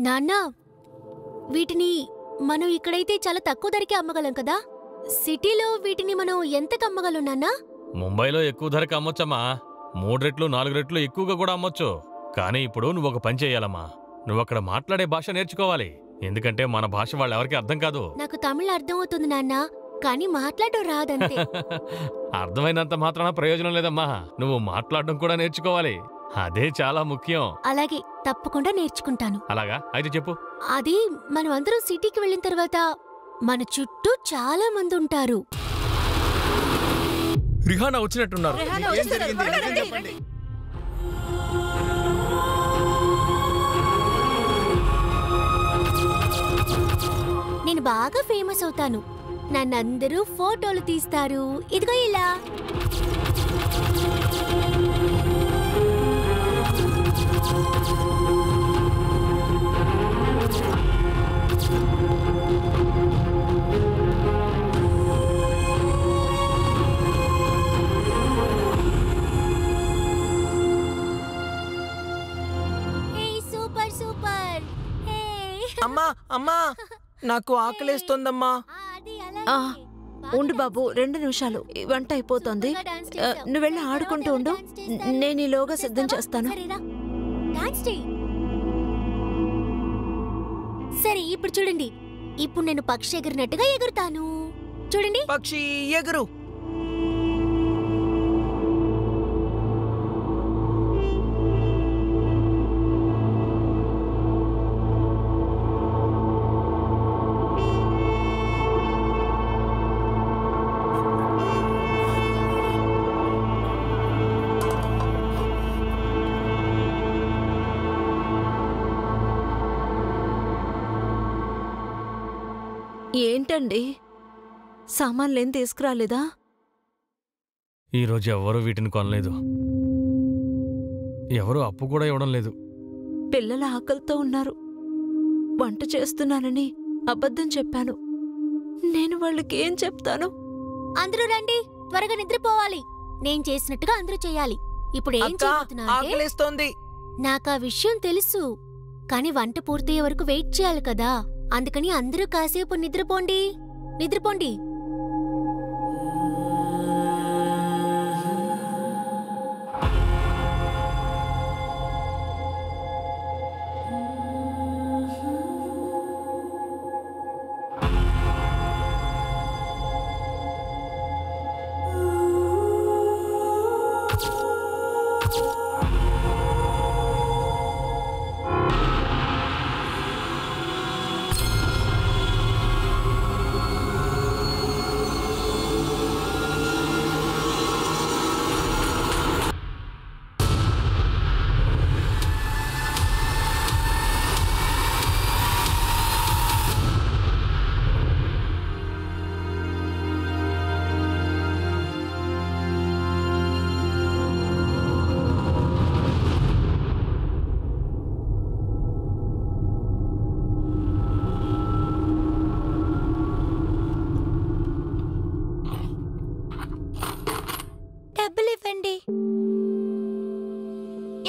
నాన్న, వీటిని మనం ఇక్కడైతే చాలా తక్కువ ధరకే అమ్మగలం కదా? సిటీలో వీటిని మనం ఎంతకు అమ్మగలం నాన్న? ముంబైలో ఎక్కువ ధరకు అమ్మొచ్చమ్మా. 3 రెట్లు 4 రెట్లు ఎక్కువగా కూడా అమ్మొచ్చు. కానీ ఇప్పుడు నువ్వు ఒక పని చెయ్యాలమ్మా. నువ్వు అక్కడ మాట్లాడే భాష నేర్చుకోవాలి. ఎందుకంటే మన భాష వాళ్ళెవరికి అర్థం కాదు. నాకు తమిళ అర్థం అవుతుంది నాన్న, కానీ మాట్లాడడం రాదంతే. అర్థమైనంత మాత్రాన ప్రయోజనం లేదమ్మా. నువ్వు మాట్లాడడం కూడా నేర్చుకోవాలి. అదే చాలా ముఖ్యం. అలాగే, తప్పకుండా నేర్చుకుంటాను. అలాగా? అయితే చెప్పు. అది మనం అందరం సిటీకి వెళ్ళిన తర్వాత మన చుట్టూ చాలా మంది ఉంటారు. రిహానా వచ్చినట్టున్నారు. నేను బాగా ఫేమస్ అవుతాను. నన్నందరూ ఫోటోలు తీస్తారు. ఇదిగో ఇలా. Super super. అమ్మా అమ్మా, నాకు ఆకలేస్తోందమ్మా. ఉండు బాబు, 2 నిమిషాలు, వంట అయిపోతుంది. నువ్వెళ్ళి ఆడుకుంటూ ఉండు, నేను ఈలోగా సిద్ధం చేస్తాను. సరే, ఇప్పుడు చూడండి. ఇప్పుడు నేను పక్షి ఎగిరినట్టుగా ఎగురుతాను. చూడండి. పక్షి ఎగురు. ఏంటండి, సామాన్లేం తీసుకురాలేదా? ఈరోజు ఎవరూ వీటిని కొనలేదు. ఎవరూ అప్పు కూడా ఇవ్వడం లేదు. పిల్లల ఆకలితో ఉన్నారు. వంట చేస్తున్నానని అబద్ధం చెప్పాను. నేను వాళ్ళకి ఏం చెప్తాను? అందరూ రండి, త్వరగా నిద్రపోవాలి. నేను చేసినట్టుగా అందరూ చేయాలి. ఇప్పుడు ఏం ఆకలేస్తోంది. నాకు ఆ విషయం తెలుసు, కానీ వంట పూర్తయ్యే వరకు వెయిట్ చేయాలి కదా. అందుకని అందరూ కాసేపు నిద్రపోండి. నిద్రపోండి.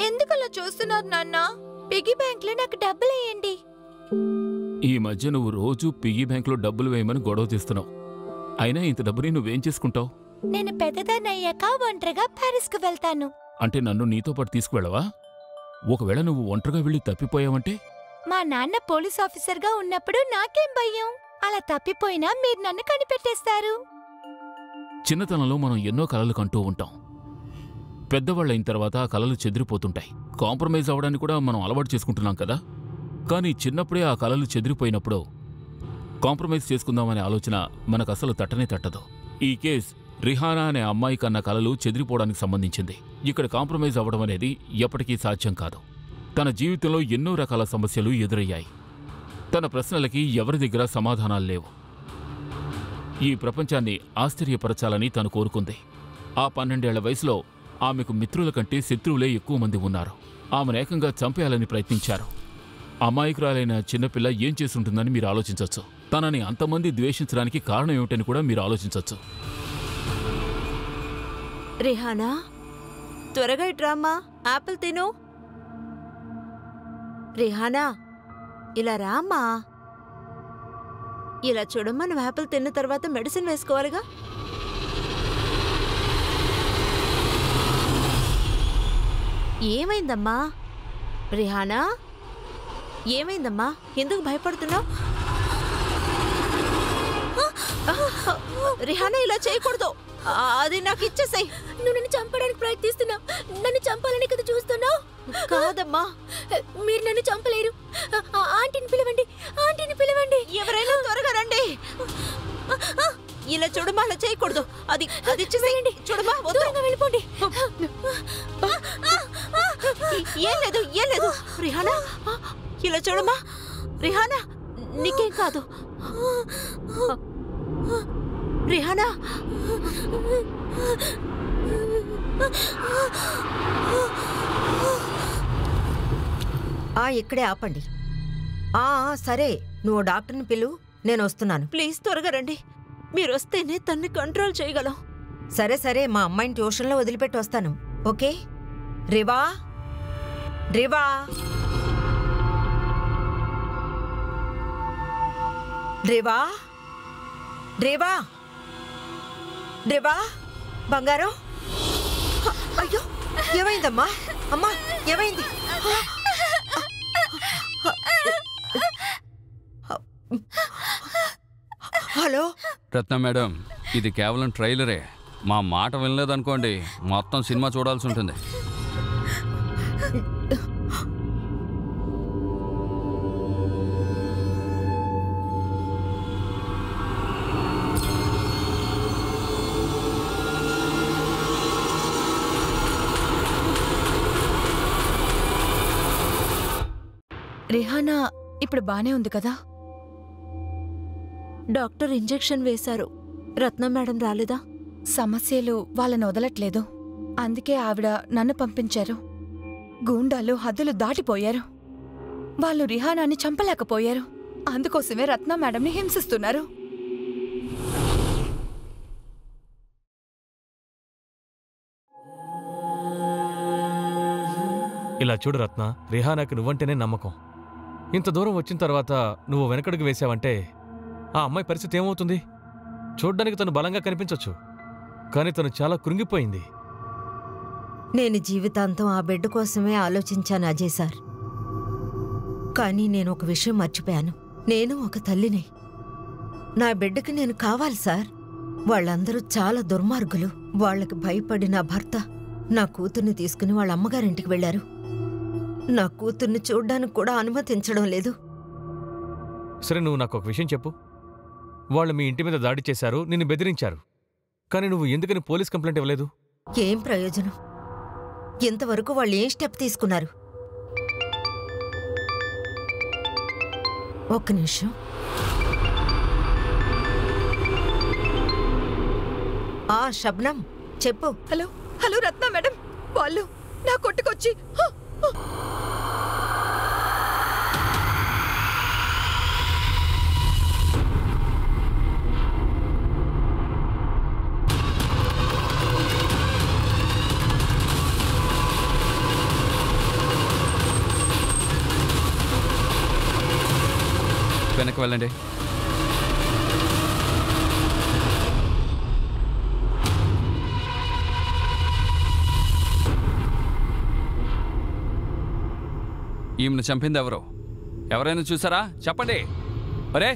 ఎందుకలా చూస్తున్నారు నాన్న? పిగ్గీ బ్యాంక్ లో నాకు డబ్బులు వేయండి. ఈ మధ్య నువ్వు రోజు పిగ్గీ బ్యాంక్ లో డబ్బులు వేయమని గొడవ తీస్తున్నావు. అయినా ఇంత డబ్బుని నువ్వేం చేసుకుంటావు? నేను పెద్దదాన్నయ్యాక ఒంటరిగా ప్యారిస్ కు వెళ్తాను. అంటే నన్ను నీతో పాటు తీసుకువెళ్ళవా? ఒకవేళ నువ్వు ఒంటరిగా వెళ్ళి తప్పిపోయావంటే? మా నాన్న పోలీస్ ఆఫీసర్ గా ఉన్నప్పుడు నాకేం భయం? అలా తప్పిపోయినా మీరు నన్ను కనిపెట్టేస్తారు. చిన్నతనంలో మనం ఎన్నో కలలు కంటూ ఉంటాం. పెద్దవాళ్ళైన తర్వాత ఆ కలలు చెదిరిపోతుంటాయి. కాంప్రమైజ్ అవ్వడానికి కూడా మనం అలవాటు చేసుకుంటున్నాం కదా. కానీ చిన్నప్పుడే ఆ కలలు చెదిరిపోయినప్పుడు కాంప్రమైజ్ చేసుకుందామనే ఆలోచన మనకు అసలు తట్టనే తట్టదు. ఈ కేస్ రిహానా అనే అమ్మాయి కన్న కలలు చెదిరిపోవడానికి సంబంధించింది. ఇక్కడ కాంప్రమైజ్ అవ్వడం అనేది ఎప్పటికీ సాధ్యం కాదు. తన జీవితంలో ఎన్నో రకాల సమస్యలు ఎదురయ్యాయి. తన ప్రశ్నలకి ఎవరి దగ్గర సమాధానాలు లేవు. ఈ ప్రపంచాన్ని ఆశ్చర్యపరచాలని తను కోరుకుంది. ఆ 12 ఏళ్ల వయసులో ఆమెకు మిత్రుల కంటే శత్రువులే ఎక్కువ మంది ఉన్నారు. ఆమెను ఏకంగా చంపేయాలని ప్రయత్నించారు. అమాయకురాలైన చిన్నపిల్ల ఏం చేసుంటుందని మీరు ఆలోచించవచ్చు. తనని అంతమంది ద్వేషించడానికి కారణం ఏమిటని కూడా మీరు ఆలోచించవచ్చు. రిహానా, త్వరగా ఇట్రామ్మా, ఆపిల్ తిను. రిహానా, ఇలా రామ్మా. ఇలా చూడమ్మా, నువ్వు యాపిల్ తిన్న తర్వాత మెడిసిన్ వేసుకోవాలిగా. ఏమైందమ్మా రిహానా? ఏమైందమ్మా? ఎందుకు భయపడుతున్నావు? రిహానా, ఇలా చేయకూడదు. అది నాకు ఇచ్చేసాయి. నువ్వు నన్ను చంపడానికి ప్రయత్నిస్తున్నావు. నన్ను చంపాలని కదా చూస్తున్నావు? కాదమ్మా, మీరు నన్ను చంపలేరు. ఆంటీని పిలవండి, ఆంటీని పిలవండి. ఎవరైనా త్వరగా రండి. ఇలా చూడమ్మా, అలా చేయకూడదు. అది అది ఇచ్చేసేయండి. చూడమ్మా, దూరంగా వెళ్ళిపోండి. ఏం లేదు, ఏం లేదు. రిహానా, ఇలా చూడమ్మా. రిహానా, నీకేం కాదు. రిహానా, ఇక్కడే ఆపండి. సరే, నువ్వు డాక్టర్ని పిలువు, నేను వస్తున్నాను. ప్లీజ్ త్వరగా రండి. మీరు వస్తేనే తన్ని కంట్రోల్ చేయగలం. సరే సరే, మా అమ్మాయిని ట్యూషన్లో వదిలిపెట్టి వస్తాను. ఓకే? రివా, రివా, రివా, రివా, రివా, బంగారం. అయ్యో, ఏమైందమ్మా? అమ్మా, ఏమైంది? హలో రత్న మేడం, ఇది కేవలం ట్రైలరే. మా మాట వినలేదనుకోండి, మొత్తం సినిమా చూడాల్సి ఉంటుంది. రిహానా ఇప్పుడు బానే ఉంది కదా? డాక్టర్ ఇంజెక్షన్ వేశారు. రత్న మేడం రాలేదా? సమస్యలు వాళ్ళని వదలట్లేదు. అందుకే ఆవిడ నన్ను పంపించారు. గూండాలు హద్దులు దాటిపోయారు. వాళ్ళు రిహానాని చంపలేకపోయారు. అందుకోసమే రత్న మేడంని హింసిస్తున్నారు. ఇలా చూడు రత్న, రిహానాకి నువ్వంటేనే నమ్మకం. ఇంత దూరం వచ్చిన తర్వాత నువ్వు వెనకడుగు వేశావంటే ఆ అమ్మాయి పరిస్థితి ఏమవుతుంది? చూడ్డానికి తను బలంగా కనిపించొచ్చు, కానీ తను చాలా కృంగిపోయింది. నేను జీవితాంతం ఆ బిడ్డ కోసమే ఆలోచించాను అజయ్ సార్. కానీ నేను ఒక విషయం మర్చిపోయాను. నేను ఒక తల్లిని. నా బిడ్డకి నేను కావాలి సార్. వాళ్ళందరూ చాలా దుర్మార్గులు. వాళ్ళకి భయపడి నా భర్త నా కూతుర్ని తీసుకుని వాళ్ళ అమ్మగారింటికి వెళ్లారు. నా కూతుర్ని చూడ్డానికి కూడా అనుమతించడం లేదు. సరే, నువ్వు నాకు ఒక విషయం చెప్పు. వాళ్ళు మీ ఇంటి మీద దాడి చేశారు, నిన్ను బెదిరించారు, కానీ నువ్వు ఎందుకని పోలీస్ కంప్లైంట్ ఇవ్వలేదు? ఏం ప్రయోజనం? ఇంతవరకు వాళ్ళు ఏం స్టెప్ తీసుకున్నారు? ఒక్క నిమిషం. శబ్నం, చెప్పు. హలో హలో రత్న మేడం, వాళ్ళు నా కొట్టుకొచ్చి వెనక్కి వెళ్ళండి. ఈమెను చంపింది ఎవరు? ఎవరైనా చూసారా? చెప్పండి. అరే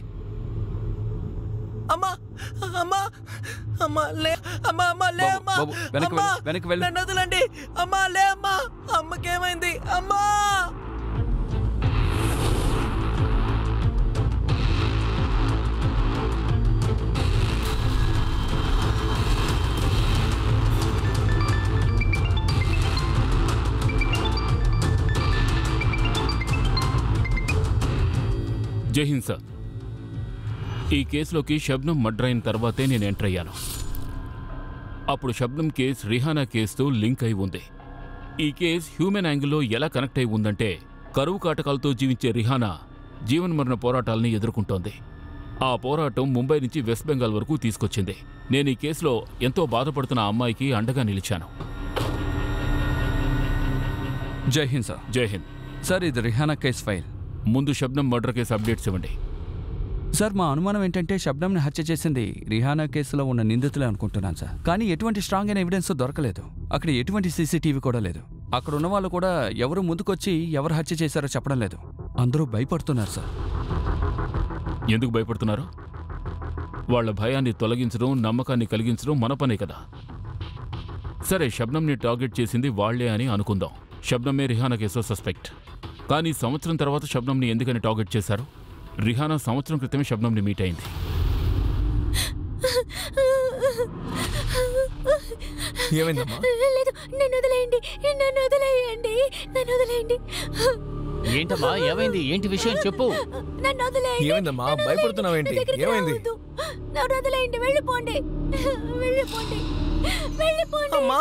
అమ్మా, అమ్మా, అమ్మా, లే అమ్మా, అమ్మా, లే అమ్మా, బాబు, వెనక్కి అమ్మా, వెళ్ళి, వెనక్కి వెళ్ళి. నన్ను వదలండి. అమ్మా, లే అమ్మా, అమ్మకేమైంది? అమ్మా. జై హింద్ సార్. ఈ కేసులోకి షబ్నం మర్డర్ అయిన తర్వాతే నేను ఎంటర్ అయ్యాను. అప్పుడు షబ్నం కేసు రిహానా కేసుతో లింక్ అయి ఉంది. ఈ కేసు హ్యూమన్ యాంగిల్లో ఎలా కనెక్ట్ అయి ఉందంటే, కరువు కాటకాలతో జీవించే రిహానా జీవన్మరణ పోరాటాలని ఎదుర్కొంటోంది. ఆ పోరాటం ముంబై నుంచి వెస్ట్ బెంగాల్ వరకు తీసుకొచ్చింది. నేను ఈ కేసులో ఎంతో బాధపడుతున్న అమ్మాయికి అండగా నిలిచాను. జై హింద్ సార్. జై హింద్ సార్, ఇది రిహానా కేస్ ఫైల్. ముందు షబ్నం మర్డర్ కేసు అప్డేట్స్ ఇవ్వండి. సార్ మా అనుమానం ఏంటంటే షబ్నంని హత్య చేసింది రిహానా కేసులో ఉన్న నిందితులే అనుకుంటున్నాను సార్. కానీ ఎటువంటి స్ట్రాంగ్ అయిన ఎవిడెన్స్ దొరకలేదు. అక్కడ ఎటువంటి సీసీటీవీ కూడా లేదు. అక్కడ ఉన్న వాళ్ళు కూడా ఎవరు ముందుకొచ్చి ఎవరు హత్య చేశారో చెప్పడం లేదు. అందరూ భయపడుతున్నారు సార్. ఎందుకు భయపడుతున్నారు? వాళ్ళ భయాన్ని తొలగించడం, నమ్మకాన్ని కలిగించడం మన పనే కదా. సరే, షబ్నంని టార్గెట్ చేసింది వాళ్లే అని అనుకుందాం. షబ్నమే రిహానా కేసులో సస్పెక్ట్. కానీ సంవత్సరం తర్వాత షబ్నంని ఎందుకని టార్గెట్ చేశారు? రిహానా సంవత్సరం క్రితమే షబ్నంని మీట్ అయింది. ఏమైందమ్మా? లేదు, నన్ను వదిలేయండి, నన్ను వదిలేయండి, నన్ను వదిలేయండి. ఏంటమ్మా, ఏమైంది? ఏంటి విషయం చెప్పు. నన్ను వదిలేయండి. ఏమైందమ్మా? భయపడుతున్నావేంటి? ఏమైంది? నన్ను వదిలేయండి, వెళ్ళిపోండి, వెళ్ళిపోండి, వెళ్ళిపోండి. అమ్మా,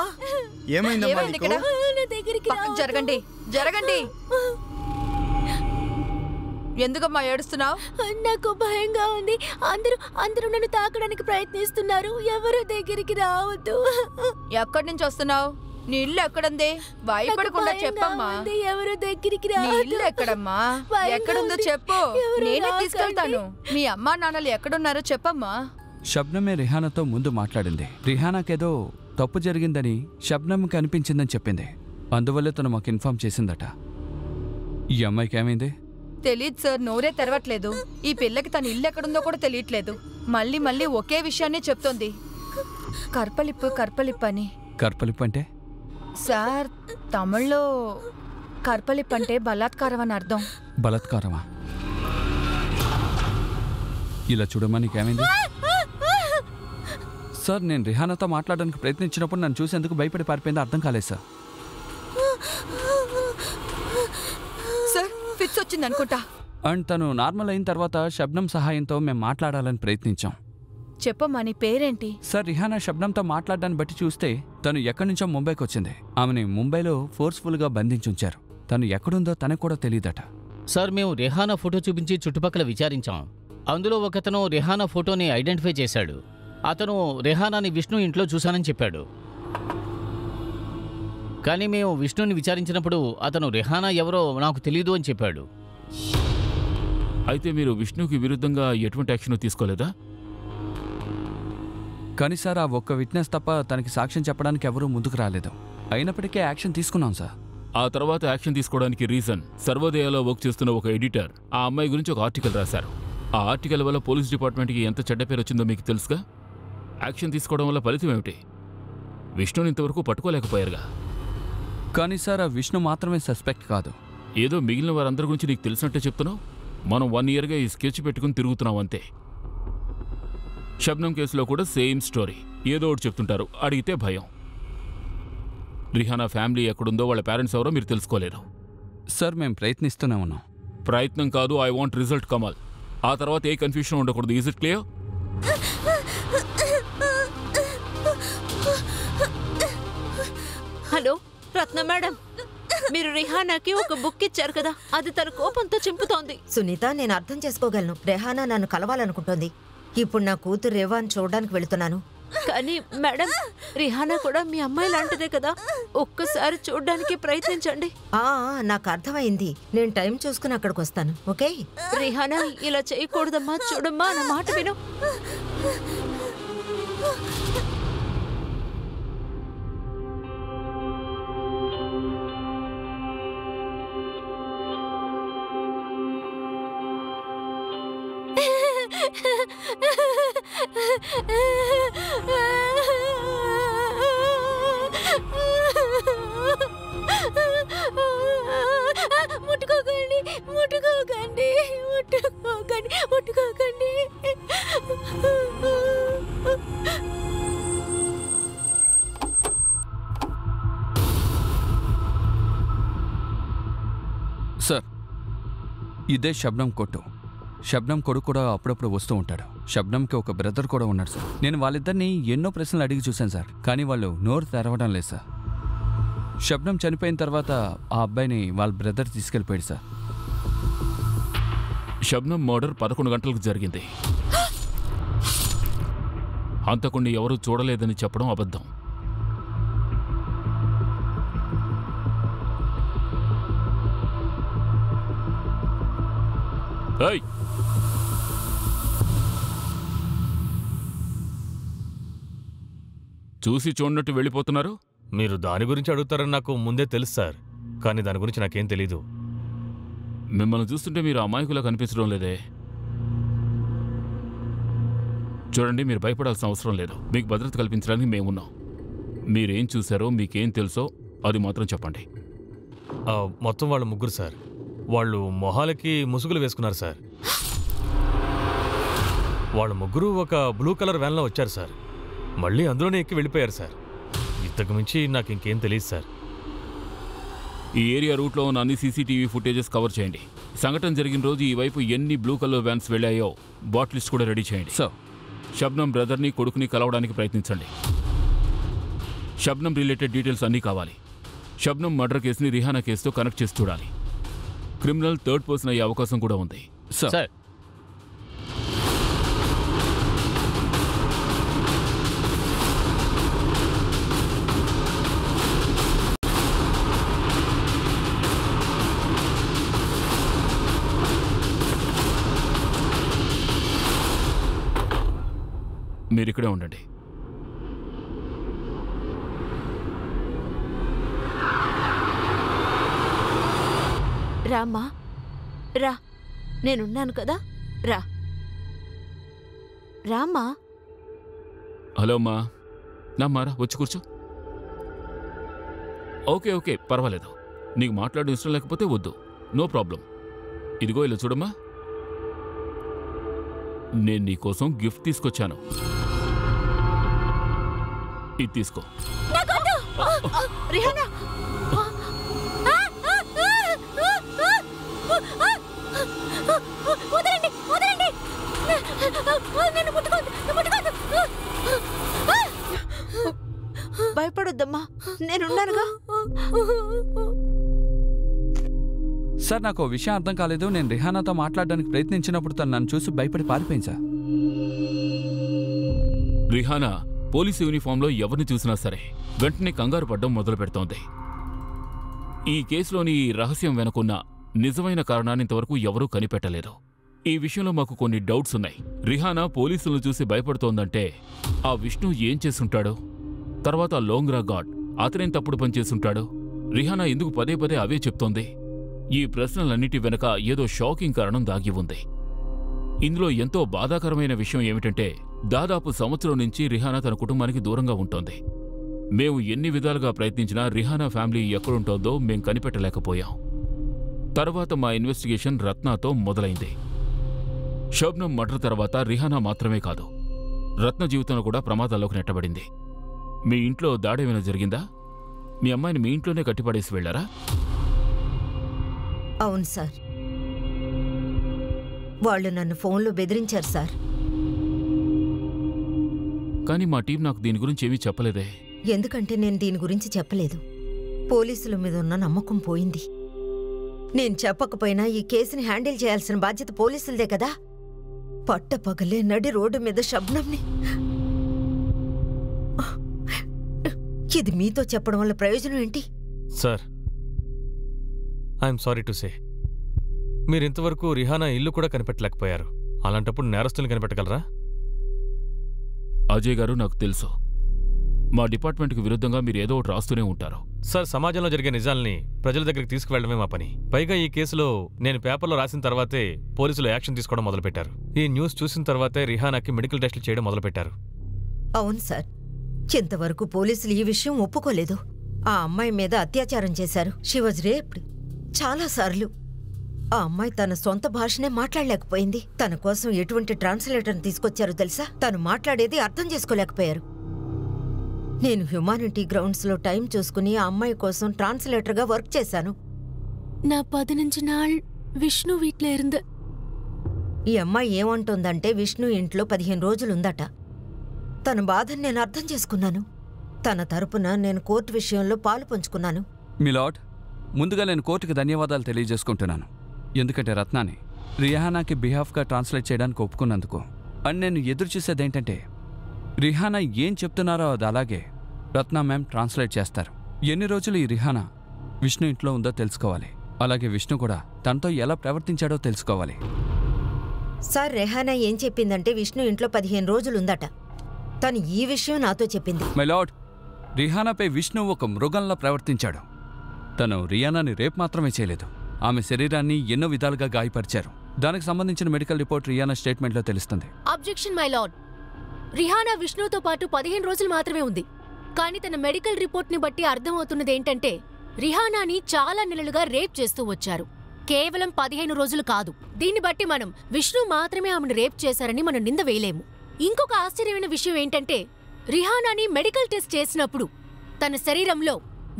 ఏమైందమ్మా ఏమైంది నీకు? ఇక్కడ? నా దగ్గరికి పక్కకు జరగండి, జరగండి. ఎందుకమ్మా ఏడుస్తున్నావు? నాకు భయంగా ఉంది. అందరూ నన్ను తాకడానికి ప్రయత్నిస్తున్నారు. ఎవరు దగ్గరికి రావద్దు. ఎక్కడి నుంచి వస్తున్నావు? నీ ఇల్లు ఎక్కడుంది? భయపడకుండా చెప్పమ్మా. ఎవరు దగ్గరికి నీ ఇల్లు ఎక్కడమ్మా? ఎక్కడుందో చెప్పు, నేనే తీసుకెళ్తాను. మీ అమ్మా నాన్నలు ఎక్కడున్నారో చెప్పమ్మా. షబ్నమే రిహానాతో ముందు మాట్లాడింది. రిహానాకేదో తప్పు జరిగిందని షబ్నంకి అనిపించిందని చెప్పింది. అందువల్లే తను మాకు ఇన్ఫార్మ్ చేసిందట. ఈ అమ్మాయికి ఏమైంది? తెలీదు సార్, నోరే తెరవట్లేదు. ఈ పిల్లకి తన ఇల్లు ఎక్కడుందో కూడా తెలియట్లేదు. మళ్ళీ మళ్ళీ ఒకే విషయాన్ని చెప్తోంది. కర్పలిప్పు కర్పలిప్పు అని. కర్పలిప్పు అంటే? సార్, తమిళ్లో కర్పలిప్పు అంటే బలాత్కారం అని అర్థం. బలాత్కారమా? ఇలా చూడమ్మా, నీకేమైంది? సార్, నేను రిహానాతో మాట్లాడడానికి ప్రయత్నించినప్పుడు నన్ను చూసి ఎందుకు భయపడి పారిపోయిందో అర్థం కాలేదు సార్. సార్, ఫిట్స్ వచ్చింది అనుకుంటా. అండ్ తను నార్మల్ అయిన తర్వాత షబ్నం సహాయంతో మేము మాట్లాడాలని ప్రయత్నించాం. చెప్పమ్మా, నీ పేరేంటి? సార్, రిహానా షబ్నంతో మాట్లాడడాన్ని బట్టి చూస్తే తను ఎక్కడి నుంచో ముంబైకి వచ్చింది. ఆమెని ముంబైలో ఫోర్స్ఫుల్గా బంధించుంచారు. తను ఎక్కడుందో తనకు కూడా తెలియదట. సార్, మేము రిహానా ఫోటో చూపించి చుట్టుపక్కల విచారించాం. అందులో ఒకతను రిహానా ఫోటోని ఐడెంటిఫై చేశాడు. అతను రిహానాని విష్ణు ఇంట్లో చూశానని చెప్పాడు. కానీ మేము విష్ణుని విచారించినప్పుడు అతను రిహానా ఎవరో నాకు తెలియదు అని చెప్పాడు. అయితే మీరు విష్ణుకి విరుద్ధంగా ఎటువంటి యాక్షన్ తీసుకోలేదా? కానీ సార్, ఆ ఒక్క విట్నెస్ తప్ప తనకి సాక్ష్యం చెప్పడానికి ఎవరూ ముందుకు రాలేదు. అయినప్పటికీ యాక్షన్ తీసుకున్నాం సార్. ఆ తర్వాత యాక్షన్ తీసుకోవడానికి రీజన్, సర్వోదయలో వర్క్ చేస్తున్న ఒక ఎడిటర్ ఆ అమ్మాయి గురించి ఒక ఆర్టికల్ రాశారు. ఆ ఆర్టికల్ వల్ల పోలీస్ డిపార్ట్మెంట్కి ఎంత చెడ్డ పేరు వచ్చిందో మీకు తెలుసుగా. యాక్షన్ తీసుకోవడం వల్ల ఫలితం ఏమిటి? విష్ణుని ఇంతవరకు పట్టుకోలేకపోయారుగా. కానీ సార్, ఆ విష్ణు మాత్రమే సస్పెక్ట్ కాదు. ఏదో మిగిలిన వారందరి గురించి నీకు తెలిసినట్టే చెప్తున్నావు. మనం 1 yearగా ఈ స్కెచ్ పెట్టుకుని తిరుగుతున్నాం అంతే. షబ్నం కేసులో కూడా సేమ్ స్టోరీ. ఏదో ఒకటి చెప్తుంటారు, అడిగితే భయం. రిహానా ఫ్యామిలీ ఎక్కడుందో, వాళ్ళ పేరెంట్స్ ఎవరో మీరు తెలుసుకోలేరు. సార్, మేము ప్రయత్నిస్తూనే ఉన్నాం. ప్రయత్నం కాదు, ఐ వాంట్ రిజల్ట్ కమాల్. ఆ తర్వాత ఏ కన్ఫ్యూషన్ ఉండకూడదు. Is it clear? Hello Ratna madam, మీరు రిహానాకి ఒక బుక్ ఇచ్చారు కదా, అది తన కోపంతో చింపుతోంది. సునీత, నేను అర్థం చేసుకోగలను. రెహానా నన్ను కలవాలనుకుంటోంది. ఇప్పుడు నా కూతురు రేవాన్ చూడడానికి వెళుతున్నాను. కానీ మేడం, రిహానా కూడా మీ అమ్మాయి లాంటిదే కదా, ఒక్కసారి చూడడానికి ప్రయత్నించండి. నాకు అర్థమైంది. నేను టైం చూసుకుని అక్కడికి వస్తాను. ఓకే? రిహానా, ఇలా చేయకూడదమ్మా. చూడమ్మా, నా మాట విను. ముట్టుకోకండి, ముట్టుకోకండి, ముట్టుకోకండి, ముట్టుకోకండి. సార్, ఇదే షబ్నం కొట్టు. షబ్నం కొడుకు కూడా అప్పుడప్పుడు వస్తూ ఉంటాడు. షబ్నంకి ఒక బ్రదర్ కూడా ఉన్నాడు సార్. నేను వాళ్ళిద్దరిని ఎన్నో ప్రశ్నలు అడిగి చూశాను సార్, కానీ వాళ్ళు నోరు తెరవడం లేదు సార్. షబ్నం చనిపోయిన తర్వాత ఆ అబ్బాయిని వాళ్ళ బ్రదర్ తీసుకెళ్ళిపోయాడు సార్. షబ్నం మర్డర్ 11 గంటలకు జరిగింది. హంతకుణ్ణి ఎవరూ చూడలేదని చెప్పడం అబద్ధం. ఏయ్ చూసి చూడనట్టు వెళ్ళిపోతున్నారు. మీరు దాని గురించి అడుగుతారని నాకు ముందే తెలుసు సార్, కానీ దాని గురించి నాకేం తెలీదు. మిమ్మల్ని చూస్తుంటే మీరు అమాయకులా కనిపించడం లేదే. చూడండి, మీరు భయపడాల్సిన అవసరం లేదు. మీకు భద్రత కల్పించడానికి మేమున్నాం. మీరేం చూశారో, మీకేం తెలుసో అది మాత్రం చెప్పండి. మొత్తం వాళ్ళు ముగ్గురు సార్. వాళ్ళు మొహాలకి ముసుగులు వేసుకున్నారు సార్. వాళ్ళ ముగ్గురు ఒక బ్లూ కలర్ వ్యాన్లో వచ్చారు సార్. మళ్ళీ అందులోనే ఎక్కి వెళ్ళిపోయారు సార్. ఇంతకు మించి నాకు ఇంకేం తెలియదు సార్. ఈ ఏరియా రూట్లో ఉన్న అన్ని సీసీటీవీ ఫుటేజెస్ కవర్ చేయండి. సంఘటన జరిగిన రోజు ఈ వైపు ఎన్ని బ్లూ కలర్ వ్యాన్స్ వెళ్ళాయో బాట్ లిస్ట్ కూడా రెడీ చేయండి. సార్, షబ్నం బ్రదర్ని, కొడుకుని కలవడానికి ప్రయత్నించండి. షబ్నం రిలేటెడ్ డీటెయిల్స్ అన్నీ కావాలి. షబ్నం మర్డర్ కేసుని రిహానా కేసుతో కనెక్ట్ చేసి చూడాలి. క్రిమినల్ థర్డ్ పర్సన్ అయ్యే అవకాశం కూడా ఉంది. సార్, మీరు ఇక్కడే ఉండండి. రామ్మా, రా, నేనున్నాను కదా, రా రామ్మా. హలో అమ్మా. నామ్మారా, వచ్చి కూర్చో. ఓకే ఓకే, పర్వాలేదు. నీకు మాట్లాడడం ఇష్టం లేకపోతే వద్దు, నో ప్రాబ్లం. ఇదిగో ఇలా చూడమ్మా, నేను నీకోసం గిఫ్ట్ తీసుకొచ్చాను. ఇది తీసుకో. రిహానా, వదలండి, వదలండి, నన్ను ముట్టుకోవద్దు, ముట్టుకోవద్దు. భయపడొద్దమ్మా, నేనున్నానుగా. సార్, నాకు ఓ విషయం అర్థం కాలేదు. నేను రిహానాతో మాట్లాడడానికి ప్రయత్నించినప్పుడు తను నన్ను చూసి భయపడి పారిపోయింది సార్. రిహానా పోలీసు యూనిఫామ్లో ఎవరిని చూసినా సరే వెంటనే కంగారు పడ్డం మొదలు పెడుతోంది. ఈ కేసులోని ఈ రహస్యం వెనుకున్న నిజమైన కారణాన్ని ఇంతవరకు ఎవరూ కనిపెట్టలేదు. ఈ విషయంలో మాకు కొన్ని డౌట్స్ ఉన్నాయి. రిహానా పోలీసులను చూసి భయపడుతోందంటే ఆ విష్ణు ఏం చేసుంటాడో, తర్వాత లోంగ్రా గాడ్ అతనేం తప్పుడు పనిచేసుంటాడో, రిహానా ఎందుకు పదే పదే అవే చెప్తోంది? ఈ ప్రశ్నలన్నిటి వెనక ఏదో షాకింగ్ కారణం దాగి ఉంది. ఇందులో ఎంతో బాధాకరమైన విషయం ఏమిటంటే, దాదాపు సంవత్సరం నుంచి రిహానా తన కుటుంబానికి దూరంగా ఉంటోంది. మేము ఎన్ని విధాలుగా ప్రయత్నించినా రిహానా ఫ్యామిలీ ఎక్కడుంటోందో మేం కనిపెట్టలేకపోయాం. తర్వాత మా ఇన్వెస్టిగేషన్ రత్నాతో మొదలైంది. షబ్నం మర్డర్ తర్వాత రిహానా మాత్రమే కాదు, రత్న జీవితంలో కూడా ప్రమాదాల్లోకి నెట్టబడింది. మీ ఇంట్లో దాడేమైనా జరిగిందా? మీ అమ్మాయిని మీ ఇంట్లోనే కట్టిపడేసి వెళ్లారా? అవును సార్, వాళ్ళు నన్ను ఫోన్లో బెదిరించారు సార్. కానీ మా టీం నాకు దీని గురించి ఏమీ చెప్పలేదే. ఎందుకంటే నేను దీని గురించి చెప్పలేదు. పోలీసుల మీద ఉన్న నమ్మకం పోయింది. నేను చెప్పకపోయినా ఈ కేసుని హ్యాండిల్ చేయాల్సిన బాధ్యత పోలీసులదే కదా. పట్టపగలే నడి రోడ్డు మీద షబ్నంని. ఇది మీతో చెప్పడం వల్ల ప్రయోజనం ఏంటి? Sir, I'm sorry to say, మీరింతవరకు రిహానా ఇల్లు కూడా కనిపెట్టలేకపోయారు. అలాంటప్పుడు నేరస్తుల్ని కనిపెట్టగలరా? అజయ్ గారు, నాకు తెలుసు మా డిపార్ట్మెంట్కి విరుద్ధంగా మీరు ఏదో ఒకటి రాస్తూనే ఉంటారు. సార్, సమాజంలో జరిగే నిజాల్ని ప్రజల దగ్గరికి తీసుకువెళ్లడమే మా పని. పైగా ఈ కేసులో నేను పేపర్లో రాసిన తర్వాతే పోలీసులు యాక్షన్ తీసుకోవడం మొదలుపెట్టారు. ఈ న్యూస్ చూసిన తర్వాతే రిహానాకి మెడికల్ టెస్టులు చేయడం మొదలుపెట్టారు. అవును సార్, ఇంతవరకు పోలీసులు ఈ విషయం ఒప్పుకోలేదు. ఆ అమ్మాయి మీద అత్యాచారం చేశారు. షీ వాజ్ రేప్డ్ చాలాసార్లు. ఆ అమ్మాయి తన సొంత భాషనే మాట్లాడలేకపోయింది. తన కోసం ఎటువంటి ట్రాన్స్లేటర్ని తీసుకొచ్చారో తెలుసా? తను మాట్లాడేది అర్థం చేసుకోలేకపోయారు. నేను హ్యుమానిటీ గ్రౌండ్స్లో టైం చూసుకుని ఆ అమ్మాయి కోసం ట్రాన్స్లేటర్గా వర్క్ చేశాను. నా 15 நாள் విష్ణు వీట్లో ఇருந்து. ఈ అమ్మాయి ఏమంటోందంటే విష్ణు ఇంట్లో 15 రోజులుందట. తన బాధను నేను అర్థం చేసుకున్నాను. తన తరపున నేను కోర్టు విషయంలో పాలు పంచుకున్నాను. మిలాడ్, ముందుగా నేను కోర్టుకి ధన్యవాదాలు తెలియజేసుకుంటున్నాను. ఎందుకంటే రత్నాని రిహానాకి బిహాఫ్గా ట్రాన్స్లేట్ చేయడానికి ఒప్పుకున్నందుకు. అండ్ నేను ఎదురు చూసేదేంటంటే రిహానా ఏం చెప్తున్నారో అది అలాగే రత్నా మ్యామ్ ట్రాన్స్లేట్ చేస్తారు. ఎన్ని రోజులు ఈ రిహానా విష్ణు ఇంట్లో ఉందో తెలుసుకోవాలి. అలాగే విష్ణు కూడా తనతో ఎలా ప్రవర్తించాడో తెలుసుకోవాలి. సార్ రెహానా ఏం చెప్పిందంటే విష్ణు ఇంట్లో 15 రోజులుందట. తను ఈ విషయం నాతో చెప్పింది. మై లార్డ్, రిహానాపై విష్ణు ఒక మృగంలా ప్రవర్తించాడు. తను రియానాని రేప్ మాత్రమే చేయలేదు, ఆమె శరీరాన్ని ఎన్నో విధాలుగా గాయపరిచారు. దానికి సంబంధించిన మెడికల్ రిపోర్ట్ రియానా స్టేట్మెంట్లో తెలుస్తుంది. Objection my lord. రిహానా విష్ణుతో పాటు 15 రోజులు మాత్రమే ఉంది. కానీ తన మెడికల్ రిపోర్ట్ని బట్టి అర్థమవుతున్నది ఏంటంటే రిహానాని చాలా నెలలుగా రేప్ చేస్తూ వచ్చారు. కేవలం 15 రోజులు కాదు. దీన్ని బట్టి మనం విష్ణు మాత్రమే ఆమెను రేప్ చేశారని మనం నింద వేయలేము. ఇంకొక ఆశ్చర్యమైన విషయం ఏంటంటే రిహానాని మెడికల్ టెస్ట్ చేసినప్పుడు తన శరీరంలో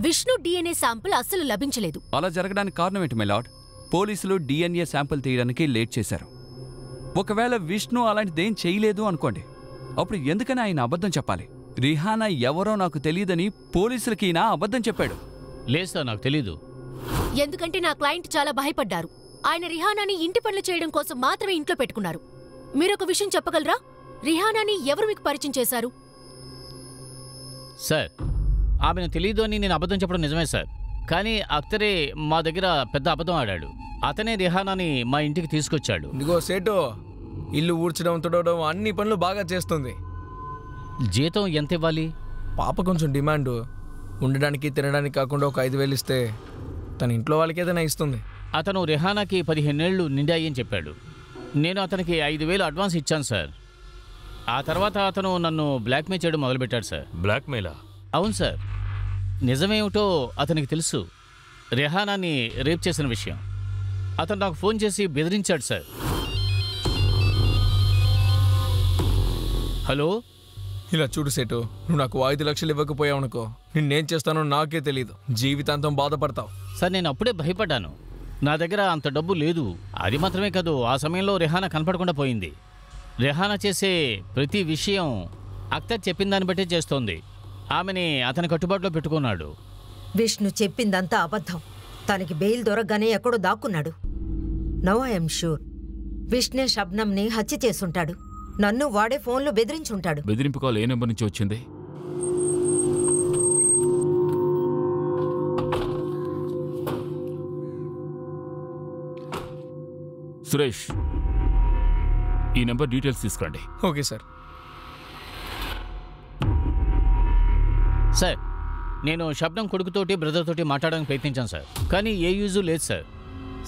విష్ణు DNA శాంపుల్ అస్సలు లభించలేదు. అలా జరగడానికి కారణం ఏంటి మై లార్డ్? పోలీసులు DNA శాంపుల్ తీయడానికి లేట్ చేశారు. ఒకవేళ విష్ణు అలాంటిదేం చేయలేదు అనుకోండి, అప్పుడు ఎందుకని ఆయన అబద్ధం చెప్పాలి? రిహానా ఎవరో నాకు తెలియదని పోలీసులకి ఈయన అబద్ధం చెప్పాడు. లేదు సార్, నాకు తెలీదు. ఎందుకంటే నా క్లయింట్ చాలా భయపడ్డారు. ఆయన రిహానాని ఇంటి పనులు చేయడం కోసం మాత్రమే ఇంట్లో పెట్టుకున్నారు. మీరొక విషయం చెప్పగలరా? రిహానాని ఎవరు మీకు పరిచయం చేశారు? సార్, ఆమెను తెలీదు అని నేను అబద్ధం చెప్పడం నిజమే సార్. కానీ అఖ్తరే మా దగ్గర పెద్ద అబద్ధం ఆడాడు. అతనే రిహానాని మా ఇంటికి తీసుకొచ్చాడు. ఇదిగో సేటు, ఇల్లు ఊడ్చడం, తుడవడం అన్ని పనులు బాగా చేస్తుంది. జీతం ఎంత ఇవ్వాలి? పాప కొంచెం డిమాండ్. ఉండడానికి తినడానికి కాకుండా ఒక 5,000 ఇస్తే తన ఇంట్లో వాళ్ళకి ఏదైనా ఇస్తుంది. అతను రిహానాకి 15 ఏళ్ళు నిండాయని చెప్పాడు. నేను అతనికి 5,000 అడ్వాన్స్ ఇచ్చాను సార్. ఆ తర్వాత అతను నన్ను బ్లాక్మెయిల్ చేయడం మొదలుపెట్టాడు సార్. బ్లాక్మెయిలా? అవును సార్. నిజమేమిటో అతనికి తెలుసు, రెహానాని రేప్ చేసిన విషయం. అతను నాకు ఫోన్ చేసి బెదిరించాడు సార్. హలో, ఇలా చూడు సేటు, నువ్వు నాకు 5 లక్షలు ఇవ్వకపోయావనుకో, నిన్నేం చేస్తానో నాకే తెలీదు. జీవితాంతం బాధపడతావు. సార్, నేను అప్పుడే భయపడ్డాను. నా దగ్గర అంత డబ్బు లేదు. అది మాత్రమే కాదు, ఆ సమయంలో రెహానా కనపడకుండా పోయింది. రెహానా చేసే ప్రతి విషయం అఖ్తర్ చెప్పిన దాన్ని బట్టే చేస్తోంది. ఆమెని అతని కట్టుబాటులో పెట్టుకున్నాడు. విష్ణు చెప్పిందంతా అబద్ధం. తనకి బెయిల్ దొరకగానే ఎక్కడో దాక్కున్నాడు. నౌ ఐఎమ్ షూర్ విష్ణే షబ్నంని హత్య చేసుంటాడు. నన్ను వాడే ఫోన్లో బెదిరించుంటాడు. బెదిరింపు కాల్ ఏ నెంబర్ నుంచి వచ్చింది? సురేష్, ఈ నెంబర్ డీటెయిల్స్ తీసుకురండి. Okay sir. సార్, నేను షబ్నం కొడుకుతోటి బ్రదర్తోటి మాట్లాడడానికి ప్రయత్నించాను సార్. కానీ ఏ యూజు లేదు సార్.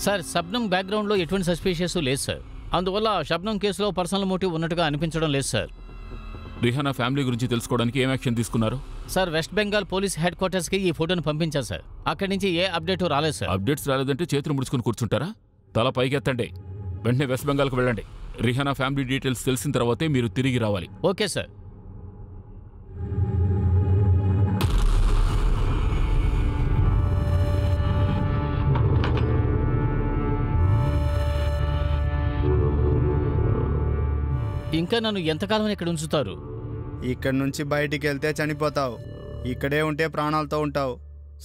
సార్, షబ్నం బ్యాక్గ్రౌండ్లో ఎటువంటి సస్పీషియస్ లేదు సార్. అందువల్ల షబ్నం కేసులో పర్సనల్ మోటివ్ ఉన్నట్టుగా అనిపించడం లేదు సార్. రిహానా ఫ్యామిలీ గురించి తెలుసుకోవడానికి ఏం యాక్షన్ తీసుకున్నారు? Sir, West Bengal police head క్వార్టర్స్కి ఈ ఫోటోను పంపించారు సార్. అక్కడి నుంచి ఏ అప్డేట్ రాలేదు సార్. అప్డేట్స్ రాలేదంటే చేతులు ముడుచుకుని కూర్చుంటారా? తల పైకెత్తండి. వెంటనే వెస్ట్ బెంగాల్కి వెళ్ళండి. రిహానా ఫ్యామిలీ డీటెయిల్స్ తెలిసిన తర్వాతే మీరు తిరిగి రావాలి. Okay sir. ఇంకా నన్ను ఎంతకాలం ఇక్కడ ఉంచుతారు? ఇక్కడి నుంచి బయటికి వెళ్తే చనిపోతావు. ఇక్కడే ఉంటే ప్రాణాలతో ఉంటావు.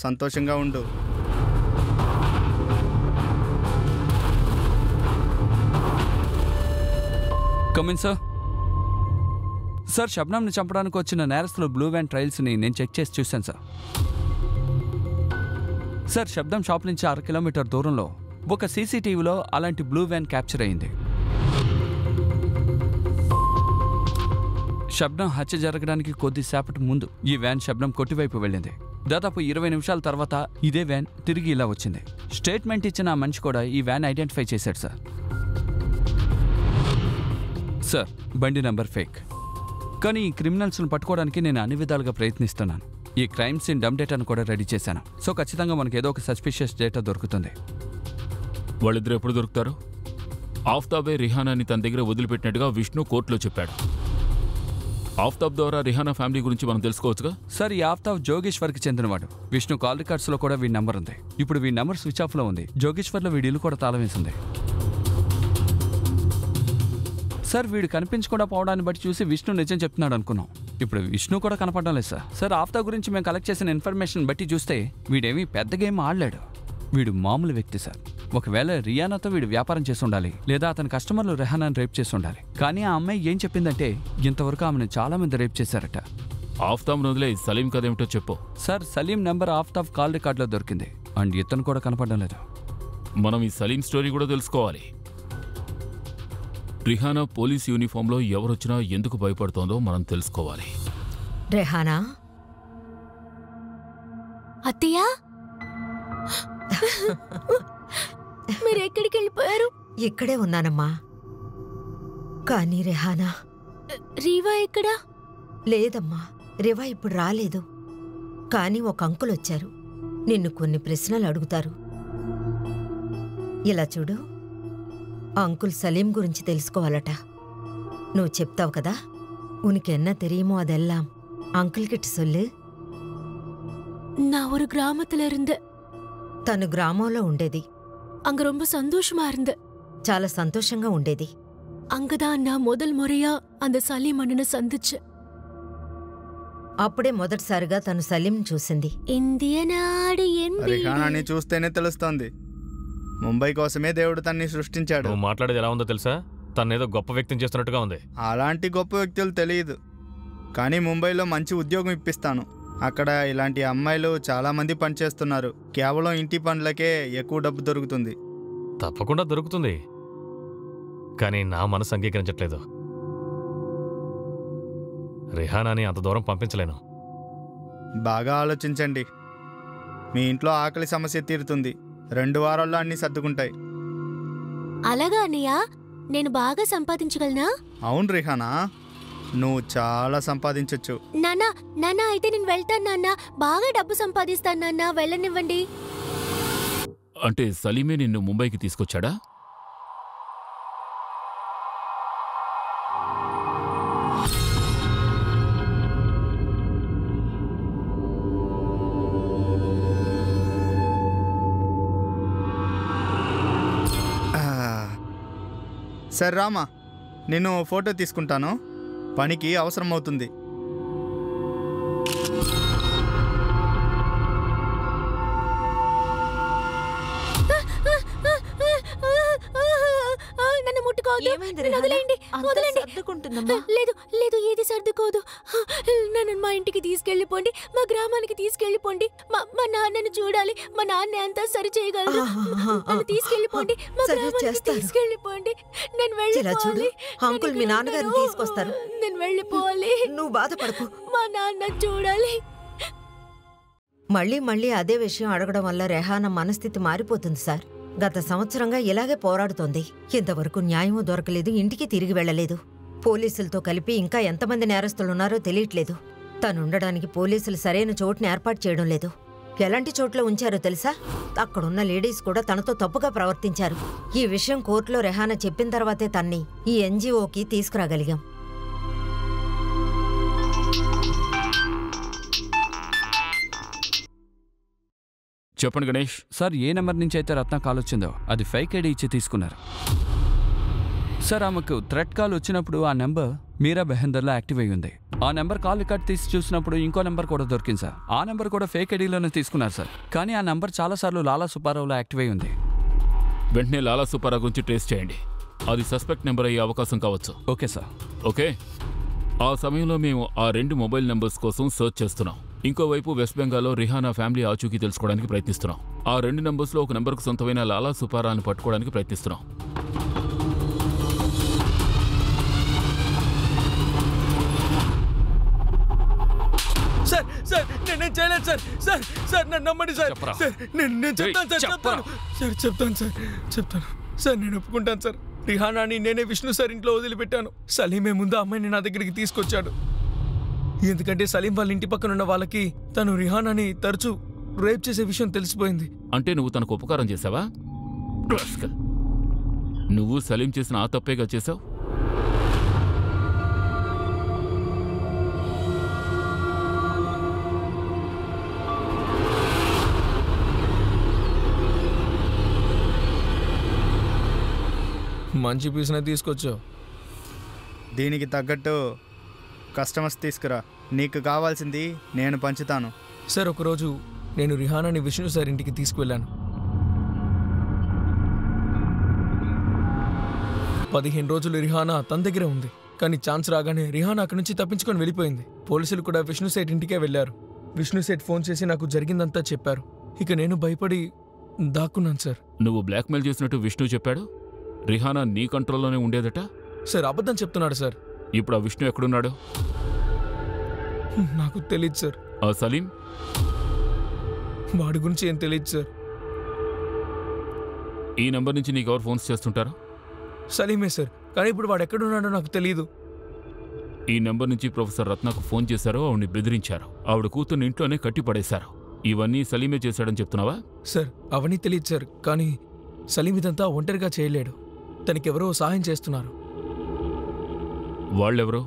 సంతోషంగా ఉండు. Come in sir. సార్, షబ్నంని చంపడానికి వచ్చిన నేరస్తుల బ్లూ వ్యాన్ ట్రయల్స్ని నేను చెక్ చేసి చూశాను సార్. సార్, శబ్దం షాప్ నుంచి 6 కిలోమీటర్ దూరంలో ఒక సీసీటీవీలో అలాంటి బ్లూ వ్యాన్ క్యాప్చర్ అయింది. శబ్నం హత్య జరగడానికి కొద్దిసేపటి ముందు ఈ వ్యాన్ శబ్నం కొట్టివైపు వెళ్ళింది. దాదాపు 20 నిమిషాల తర్వాత ఇదే వ్యాన్ తిరిగి ఇలా వచ్చింది. స్టేట్మెంట్ ఇచ్చిన ఆ మనిషి కూడా ఈ వ్యాన్ ఐడెంటిఫై చేశాడు సార్. సార్, బండి నంబర్ ఫేక్. కానీ ఈ క్రిమినల్స్ను పట్టుకోవడానికి నేను అన్ని విధాలుగా ప్రయత్నిస్తున్నాను. ఈ క్రైమ్ సీన్ డమ్ డేటాను కూడా రెడీ చేశాను. సో ఖచ్చితంగా మనకు ఏదో ఒక సస్పిషియస్ డేటా దొరుకుతుంది. వాళ్ళిద్దరు ఎప్పుడు దొరుకుతారు? ఆఫ్తాబే రిహానాని తన దగ్గర వదిలిపెట్టినట్టుగా విష్ణు కోర్టులో చెప్పాడు. ఆఫ్తాబ్ ద్వారా రిహానా ఫ్యామిలీ గురించి మనం తెలుసుకోవచ్చుగా? సార్, ఈ ఆఫ్తాబ్ జోగేశ్వర్కి చెందినవాడు. విష్ణు కాల్ రికార్డ్స్లో కూడా వీడి నెంబర్ ఉంది. ఇప్పుడు వీడి నెంబర్ స్విచ్ ఆఫ్లో ఉంది. జోగేశ్వర్లో వీడి ఇల్లు కూడా తాళం వేసింది. సార్, వీడు కనిపించకుండా పోవడాన్ని బట్టి చూసి విష్ణు నిజం చెప్తున్నాడు అనుకున్నాం. ఇప్పుడు విష్ణు కూడా కనపడడం లేదు సార్. సార్, ఆఫ్తాబ్ గురించి మేము కలెక్ట్ చేసిన ఇన్ఫర్మేషన్ బట్టి చూస్తే వీడేమీ పెద్ద గేమ్ ఆడలేడు. వీడు మామూలు వ్యక్తి సార్. ఒకవేళ రియానాతో వీడు వ్యాపారం చేసి ఉండాలి, లేదా అతని కస్టమర్లు రెహానాని రేప్ చేసి ఉండాలి. కానీ ఆ అమ్మాయి ఏం చెప్పిందంటే ఇంతవరకు ఆమెను చాలా మంది రేప్ చేశారట. ఆఫ్తాబ్ వదిలే సలీం కథ ఏమిటో చెప్పు. Sir, Salim number Aftab call రికార్డులో దొరికింది. అండ్ ఇతను కూడా కనపడడం లేదు. మనం ఈ సలీం స్టోరీ కూడా తెలుసుకోవాలి. రిహానా పోలీస్ యూనిఫామ్లో ఎవరొచ్చినా ఎందుకు భయపడుతోందో మనం తెలుసుకోవాలి. రెహానా, అత్తయ్య మీరు ఎక్కడికి వెళ్ళిపోయారు? ఇక్కడే ఉన్నానమ్మా. కానీ రెహానా, రీవా ఎక్కడా? లేదమ్మా, రివా ఇప్పుడు రాలేదు. కానీ ఒక అంకుల్ వచ్చారు. నిన్ను కొన్ని ప్రశ్నలు అడుగుతారు. ఇలా చూడు, అంకుల్ సలీం గురించి తెలుసుకోవాలట. నువ్వు చెప్తావు కదా? ఉనికి ఎన్న తెరియుమో అదెల్లాం అంకుల్ కిట్ సొల్లు. நான் ஒரு கிராமத்துல இருந்தேன். తను గ్రామంలో ఉండేది. அங்க ரொம்ப சந்தோஷமா இருந்தேன். చాలా సంతోషంగా ఉండేది. அங்கதான் நான் முதல் முறையா அந்த சலீம் அண்ணனை சந்திச்சேன். అప్పుడే మొదటిసారిగా తను సలీం చూసింది. ఇండియ నాడు రిహానాని చూస్తేనే తెలుస్తోంది. ముంబై కోసమే దేవుడు తన్ని సృష్టించాడు. నువ్వు మాట్లాడేది ఎలా ఉందో తెలుసా? తనేదో గొప్ప వ్యక్తిని చేస్తున్నట్టుగా ఉంది. అలాంటి గొప్ప వ్యక్తులు తెలియదు, కానీ ముంబైలో మంచి ఉద్యోగం ఇప్పిస్తాను. అక్కడ ఇలాంటి అమ్మాయిలు చాలామంది పనిచేస్తున్నారు. కేవలం ఇంటి పనులకే ఎక్కువ డబ్బు దొరుకుతుంది. తప్పకుండా దొరుకుతుంది, కానీ నా మనసు అంగీకరించట్లేదు. రిహానాని అంత దూరం పంపించలేను. బాగా ఆలోచించండి. మీ ఇంట్లో ఆకలి సమస్య తీరుతుంది. 2 వారాల్లో అన్నీ సర్దుకుంటాయి. అలాగా అన్నయ్య, నేను బాగా సంపాదించగలనా? అవును రిహానా, నువ్వు చాలా సంపాదించొచ్చు. నాన్నా నాన్నా, అయితే నేను వెళ్తాను నాన్న. బాగా డబ్బు సంపాదిస్తాను నాన్న, వెళ్ళనివ్వండి. అంటే సలీమే నిన్ను ముంబైకి తీసుకొచ్చాడా? సరే రామా, నేను ఫోటో తీసుకుంటాను. పనికి అవసరం అవుతుంది. నన్ను ముట్టుకోవద్దు. వదిలేయండి, వదిలేయండి. లేదు లేదు, ఏది సర్దుకోదు. నన్ను మా ఇంటికి తీసుకెళ్ళిపోండి, మా గ్రామానికి తీసుకెళ్ళిపోండి. మా నాన్నని చూడాలి. మా నాన్న అంతా సరి చేయగలరు. నన్ను తీసుకెళ్ళిపోండి, మా గ్రామానికి తీసుకెళ్ళిపోండి. నేను వెళ్ళిపోవాలి. అంకుల్ మీ నాన్నగారిని తీసుకొస్తారు. నేను వెళ్ళిపోవాలి. నువ్వు బాధపడకు. మా నాన్న చూడాలి. మళ్ళీ మళ్ళీ అదే విషయం అడగడం వల్ల రెహానా మనస్థితి మారిపోతుంది సార్. గత సంవత్సరంగా ఇలాగే పోరాడుతోంది. ఇంతవరకు న్యాయమూ దొరకలేదు, ఇంటికి తిరిగి వెళ్లలేదు. పోలీసులతో కలిపి ఇంకా ఎంతమంది నేరస్తులున్నారో తెలియట్లేదు. తనుండడానికి పోలీసులు సరైన చోటుని ఏర్పాటు చేయడం లేదు. ఎలాంటి చోట్ల ఉంచారో తెలుసా? అక్కడున్న లేడీస్ కూడా తనతో తప్పుగా ప్రవర్తించారు. ఈ విషయం కోర్టులో రెహానా చెప్పిన తర్వాతే తన్ని ఈ ఎన్జీఓకి తీసుకురాగలిగాం. చెప్పండి గణేష్. సార్, ఏ నెంబర్ నుంచి అయితే రత్న కాల్ వచ్చిందో అది ఫేక్ ఐడి ఇచ్చి తీసుకున్నారు సార్. ఆమెకు థ్రెట్ కాల్ వచ్చినప్పుడు ఆ నెంబర్ మీరా బెహందర్లో యాక్టివ్ అయి ఉంది. ఆ నెంబర్ కాల్ రికార్డ్ తీసి చూసినప్పుడు ఇంకో నెంబర్ కూడా దొరికింది సార్. ఆ నెంబర్ కూడా ఫేక్ ఐడిలోనే తీసుకున్నారు సార్. కానీ ఆ నెంబర్ చాలాసార్లు లాలా సుబ్బారావులో యాక్టివ్ అయి ఉంది. వెంటనే లాలా సుబ్బారావు గురించి ట్రేస్ చేయండి. అది సస్పెక్ట్ నెంబర్ అయ్యే అవకాశం కావచ్చు. Okay sir. ఓకే. ఆ సమయంలో మేము ఆ 2 మొబైల్ నెంబర్స్ కోసం సర్చ్ చేస్తున్నాం. ఇంకోవైపు వెస్ట్ బెంగాల్లో రిహానా ఫ్యామిలీ ఆచూకీ తెలుసుకోవడానికి ప్రయత్నిస్తున్నాం. ఆ 2 నెంబర్స్లో ఒక నెంబర్కు సొంతమైన లాలా సుబ్బారావుని పట్టుకోవడానికి ప్రయత్నిస్తున్నాం. సార్ సార్ నేను చేయలేదు సార్. సార్ సార్ నన్ను నమ్మండి సార్. సార్ నేను చెప్తాను సార్. చెప్తాను సార్. చెప్తాను సార్. చెప్తాను సార్. నేను ఒప్పుకుంటాను సార్. రిహానాని నేనే విష్ణు సార్ ఇంట్లో వదిలిపెట్టాను. సలీమే ముందు అమ్మాయిని నా దగ్గరికి తీసుకొచ్చాడు. ఎందుకంటే సలీం వాళ్ళ ఇంటి పక్కన ఉన్న వాళ్ళకి తను రిహానాని తరచూ రేప్ చేసే విషయం తెలిసిపోయింది. అంటే నువ్వు తనకు ఉపకారం చేసావా? నువ్వు సలీం చేసిన ఆ తప్పేగా చేసావు. మంచి పీస్నే తీసుకొచ్చావు. దీనికి తగ్గట్టు కస్టమర్స్ తీసుకురా. నీకు కావాల్సింది నేను పంచుతాను. సార్, ఒకరోజు నేను రిహానాని విష్ణు సార్ ఇంటికి తీసుకువెళ్ళాను. 15 రోజులు రిహానా తన దగ్గరే ఉంది. కానీ ఛాన్స్ రాగానే రిహానా అక్కడి నుంచి తప్పించుకొని వెళ్ళిపోయింది. పోలీసులు కూడా విష్ణు సేట్ ఇంటికే వెళ్లారు. విష్ణు సేట్ ఫోన్ చేసి నాకు జరిగిందంతా చెప్పారు. ఇక నేను భయపడి దాక్కున్నాను సార్. నువ్వు బ్లాక్మెయిల్ చేసినట్టు విష్ణు చెప్పాడు. రిహానా నీ కంట్రోల్లోనే ఉండేదట. సార్ అబద్ధం చెప్తున్నాడు సార్. ఇప్పుడు ఆ విష్ణు ఎక్కడున్నాడు? నాకు తెలియదు సార్. ఆ సలీం? వాడి గురించి ఏం తెలియదు సార్. ఈ నెంబర్ నుంచి నీకు ఎవరు ఫోన్స్ చేస్తుంటారా? సలీమే సార్, కానీ ఇప్పుడు వాడు ఎక్కడున్నాడో నాకు తెలియదు. ఈ నెంబర్ నుంచి ప్రొఫెసర్ రత్నకు ఫోన్ చేశారు, ఆవిడ్ని బెదిరించారు, ఆవిడ కూతుర్ని ఇంట్లోనే కట్టిపడేశారు. ఇవన్నీ సలీమే చేశాడని చెప్తున్నావా? సార్ అవన్నీ తెలియదు సార్, కానీ సలీం ఇదంతా ఒంటరిగా చేయలేడు. తనకెవరో సహాయం చేస్తున్నారు. వాళ్ళెవరో?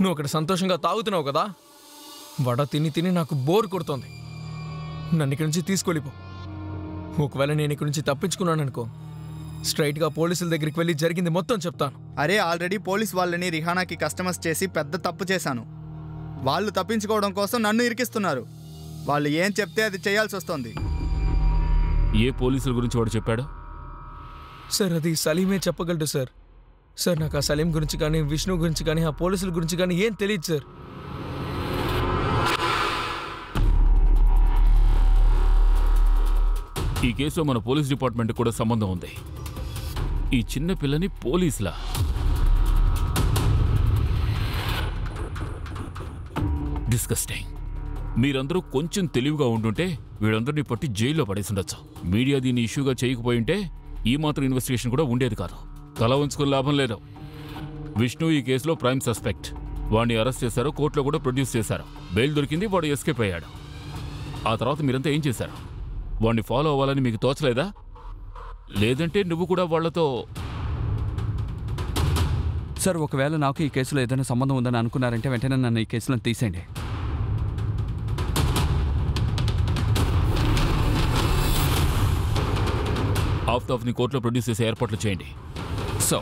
నువ్వు అక్కడ సంతోషంగా తాగుతున్నావు కదా, వడ తిని తిని నాకు బోర్ కొడుతోంది. నన్ను ఇక్కడి నుంచి తీసుకెళ్ళిపో. ఒకవేళ నేను ఇక్కడి నుంచి తప్పించుకున్నాను అనుకో, స్ట్రైట్గా పోలీసుల దగ్గరికి వెళ్ళి జరిగింది మొత్తం చెప్తాను. అరే ఆల్రెడీ పోలీస్ వాళ్ళని రిహానాకి కస్టమర్స్ చేసి పెద్ద తప్పు చేశాను. వాళ్ళు తప్పించుకోవడం కోసం నన్ను ఇరికిస్తున్నారు. వాళ్ళు ఏం చెప్తే అది చేయాల్సి వస్తుంది. ఏ పోలీసుల గురించి వాడు చెప్పాడు? సార్ అది సలీమే చెప్పగలడు సార్. సార్ నాకు ఆ సలీం గురించి కానీ, విష్ణు గురించి కానీ, ఆ పోలీసుల గురించి కానీ ఏం తెలియదు సార్. ఈ కేసులో మన పోలీస్ డిపార్ట్మెంట్ కూడా సంబంధం ఉంది. ఈ చిన్న పిల్లని పోలీసులా? డిస్కస్టింగ్. మీరందరూ కొంచెం తెలివిగా ఉండుంటే వీళ్ళందరినీ పట్టి జైల్లో పడేసుండొచ్చు. మీడియా దీన్ని ఇష్యూగా చేయకపోయింటే ఈ మాత్రం ఇన్వెస్టిగేషన్ కూడా ఉండేది కాదు. తల ఉంచుకుని లాభం లేదు. విష్ణు ఈ కేసులో ప్రైమ్ సస్పెక్ట్. వాడిని అరెస్ట్ చేశారు, కోర్టులో కూడా ప్రొడ్యూస్ చేశారు. బెయిల్ దొరికింది, వాడు ఎస్కేప్ అయ్యాడు. ఆ తర్వాత మీరంతా ఏం చేశారు? వాడిని ఫాలో అవ్వాలని మీకు తోచలేదా? లేదంటే నువ్వు కూడా వాళ్లతో? సార్ ఒకవేళ నాకు ఈ కేసులో ఏదైనా సంబంధం ఉందని అనుకున్నారంటే వెంటనే నన్ను ఈ కేసులో తీసేయండి. ఆఫ్తాఫ్ని కోర్టులో ప్రొడ్యూస్ చేసే ఏర్పాట్లు చేయండి. సో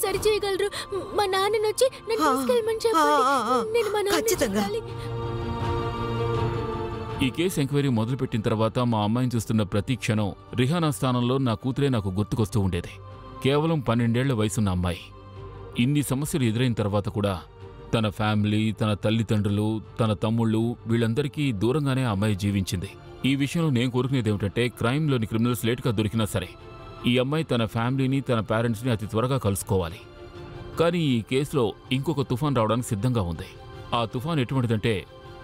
సరి చేయగలరు. మా నాన్నని వచ్చి నన్ను తీసుకెళ్ళమని చెప్పండి. నేను మా నాన్నని చూడాలి. ఈ కేసు ఎంక్వైరీ మొదలుపెట్టిన తర్వాత మా అమ్మాయిని చూస్తున్న ప్రతి క్షణం రిహానా స్థానంలో నా కూతురే నాకు గుర్తుకొస్తూ ఉండేది. కేవలం 12 ఏళ్ల వయసున్న అమ్మాయి. ఇన్ని సమస్యలు ఎదురైన తర్వాత కూడా తన ఫ్యామిలీ, తన తల్లిదండ్రులు, తన తమ్ముళ్ళు వీళ్ళందరికీ దూరంగానే ఆ అమ్మాయి జీవించింది. ఈ విషయంలో నేను కోరుకునేది ఏమిటంటే క్రైమ్లోని క్రిమినల్స్ లేట్గా దొరికినా సరే ఈ అమ్మాయి తన ఫ్యామిలీని, తన పేరెంట్స్ని అతి త్వరగా కలుసుకోవాలి. కానీ ఈ కేసులో ఇంకొక తుఫాన్ రావడానికి సిద్ధంగా ఉంది. ఆ తుఫాన్ ఎటువంటిదంటే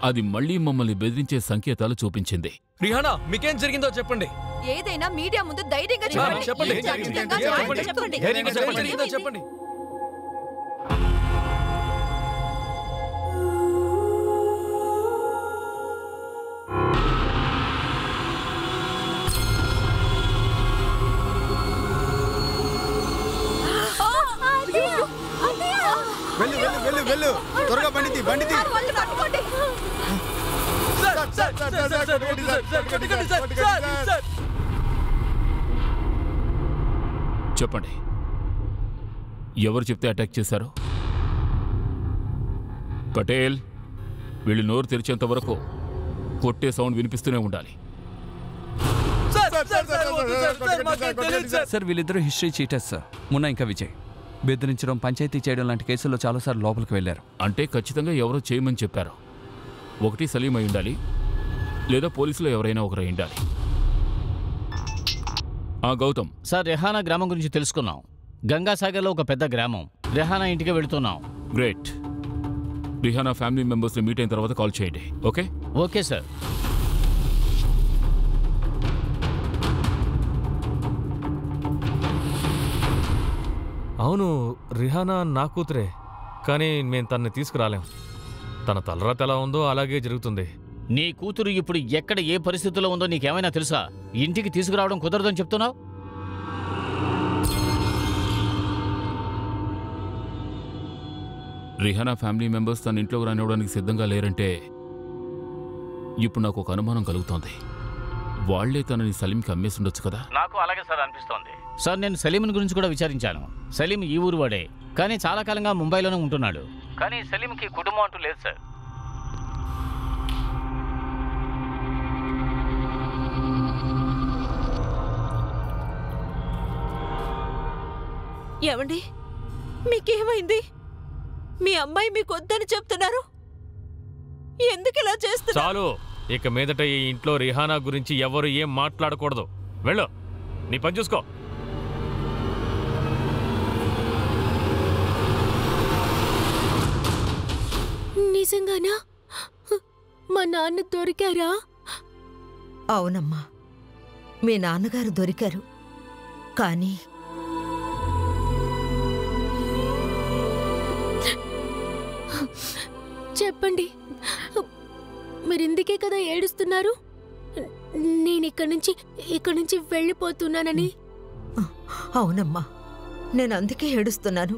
అది మళ్లీ మమ్మల్ని బెదిరించే సంకేతాలు చూపించింది. రిహానా, మీకేం జరిగిందో చెప్పండి. ఏదైనా మీడియా ముందు ధైర్యంగా చెప్పండి. వెళ్ళు త్వరగా బండితి. చెప్పండి, ఎవరు చెప్తే అటాక్ చేశారు? పటేల్, వీళ్ళు నోరు తెరిచేంత వరకు కొట్టే సౌండ్ వినిపిస్తూనే ఉండాలి. సార్ వీళ్ళిద్దరూ హిస్టరీ చీటర్స్ సార్. మున్నా ఇంకా విజయ్ బెదిరించడం, పంచాయతీ చేయడం లాంటి కేసుల్లో చాలాసార్లు లోపలికి వెళ్లారు. అంటే ఖచ్చితంగా ఎవరో చేయమని చెప్పారు. ఒకటి సలీం అయి ఉండాలి, లేదా పోలీసులో ఎవరైనా ఒకరై ఉండాలి. గౌతమ్ సార్, రెహానా గ్రామం గురించి తెలుసుకున్నాం. గంగాసాగర్లో ఒక పెద్ద గ్రామం. రెహానా ఇంటికి వెళుతున్నాం. గ్రేట్. రిహానా ఫ్యామిలీ మెంబర్స్ని మీట్ అయిన తర్వాత కాల్ చేయండి. ఓకే? Okay sir. అవును, రిహానా నా కూతురే, కానీ మేము తనని తీసుకురాలేం. తన తలరాత ఎలా ఉందో అలాగే జరుగుతుంది. నీ కూతురు ఇప్పుడు ఎక్కడ ఏ పరిస్థితుల్లో ఉందో నీకేమైనా తెలుసా? ఇంటికి తీసుకురావడం కుదరదని చెప్తున్నావు. రిహానా ఫ్యామిలీ మెంబర్స్ తన ఇంట్లోకి రానివ్వడానికి సిద్ధంగా లేరంటే ఇప్పుడు నాకు ఒక అనుమానం కలుగుతోంది. వాళ్లే తనని సలీంకి అమ్మేసి ఉండొచ్చు కదా. నాకు అలాగే సార్ అనిపిస్తోంది. సార్, నేను సలీంని గురించి కూడా విచారించాను. సలీం ఈ ఊరు వాడే, కానీ చాలా కాలంగా ముంబైలోనే ఉంటున్నాడు. కానీ సలీంకి కుటుంబం అంటూ లేదు సార్. ఏమండి, మీకేమైంది? మీ అమ్మాయి మీకు వద్దని చెప్తున్నారు. ఎందుకు ఇలా చేస్తున్నారు? చాలు, ఇక మీదట ఈ ఇంట్లో రిహానా గురించి ఎవరు ఏం మాట్లాడకూడదు. వెళ్ళు, నీ పని చూసుకో. నిజంగానా? మా నాన్న దొరికారా? అవునమ్మా, మీ నాన్నగారు దొరికారు. కానీ చెప్పండి, మీరిందుకే కదా ఏడుస్తున్నారు? నేను ఇక్కడి నుంచి వెళ్ళిపోతున్నానని. అవునమ్మా, నేను అందుకే ఏడుస్తున్నాను.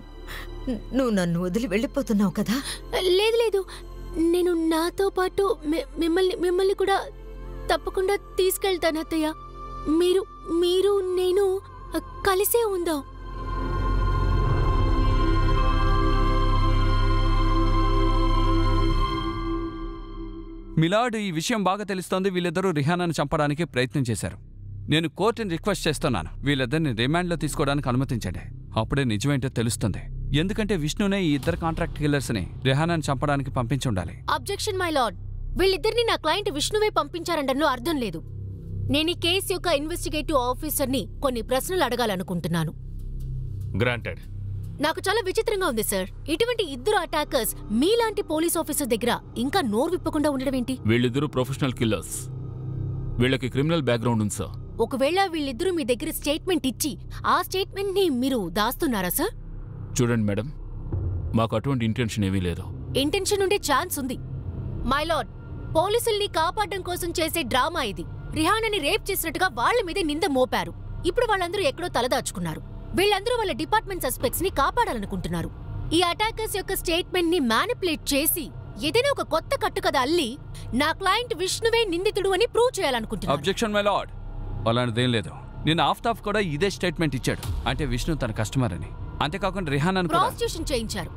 నువ్వు నన్ను వదిలి వెళ్ళిపోతున్నావు కదా. లేదు లేదు, నేను నాతో పాటు మిమ్మల్ని కూడా తప్పకుండా తీసుకెళ్తాను అత్తయ్య. మీరు నేను కలిసే ఉందాం. మిలాడ్, ఈ విషయం బాగా తెలుస్తోంది. వీళ్ళిద్దరూ రిహానాను చంపడానికి ప్రయత్నం చేశారు. నేను కోర్టుని రిక్వెస్ట్ చేస్తున్నాను, వీళ్ళిద్దరిని రిమాండ్లో తీసుకోవడానికి అనుమతించండి. అప్పుడే నిజమేంటో తెలుస్తుంది. ఎందుకంటే విష్ణునే ఈ ఇద్దరు కాంట్రాక్ట్ కిల్లర్స్ని రిహానాను చంపడానికి పంపించి ఉండాలి. Objection my lord. వీళ్ళిద్దరిని నా క్లయింట్ విష్ణువే పంపించారండలో అర్థం లేదు. నేను ఈ కేసు యొక్క ఇన్వెస్టిగేటివ్ ఆఫీసర్ని కొన్ని ప్రశ్నలు అడగాలనుకుంటున్నాను. గ్రాంటెడ్. నాకు చాలా విచిత్రంగా ఉంది సార్. ఇటువంటి ఇద్దరు అటాకర్స్ మీలాంటి పోలీస్ ఆఫీసర్ దగ్గర ఇంకా నోరు విప్పకుండా ఉండడం ఏంటి? వీళ్ళిద్దరూ ప్రొఫెషనల్ కిల్లర్స్. వీళ్ళకి క్రిమినల్ బ్యాక్గ్రౌండ్ ఉంది సార్. ఒకవేళ వీళ్ళిద్దరూ మీ దగ్గర స్టేట్మెంట్ ఇచ్చి ఆ స్టేట్మెంట్ ని మీరు దాస్తున్నారా సార్? చూడండి మేడం, మాకు అటువంటి ఇంటెన్షన్ ఏమీ లేదు. ఇంటెన్షన్ ఉండే ఛాన్స్ ఉంది. మై లార్డ్, పోలీసుల్ని కాపాడడం కోసం చేసే డ్రామా ఇది. రిహానాని రేప్ చేసినట్టుగా వాళ్ల మీదే నింద మోపారు. ఇప్పుడు వాళ్ళందరూ ఎక్కడో తలదాచుకున్నారు. వీళ్ళందరూ వాళ్ళ డిపార్ట్మెంట్ సస్పెక్ట్స్ ని కాపాడాలనుకుంటున్నారు. ఈ అటాకర్స్ యొక్క స్టేట్మెంట్ ని మ్యానిపులేట్ చేసి ఏదైనా ఒక కొత్త కట్టుకథ అల్లి నా క్లయింట్ విష్ణువే నిందితుడు అని ప్రూవ్ చేయాలనుకుంటున్నారు. Objection my lord. అలాంటిదేం లేదు. నేను ఆఫ్తాఫ్ కూడా ఇదే స్టేట్మెంట్ ఇచ్చాడు, అంటే విష్ణు తన కస్టమర్ అని. అంతేకాకుండా రిహానాను కూడా ప్రాసిక్యూషన్ చేయించారు.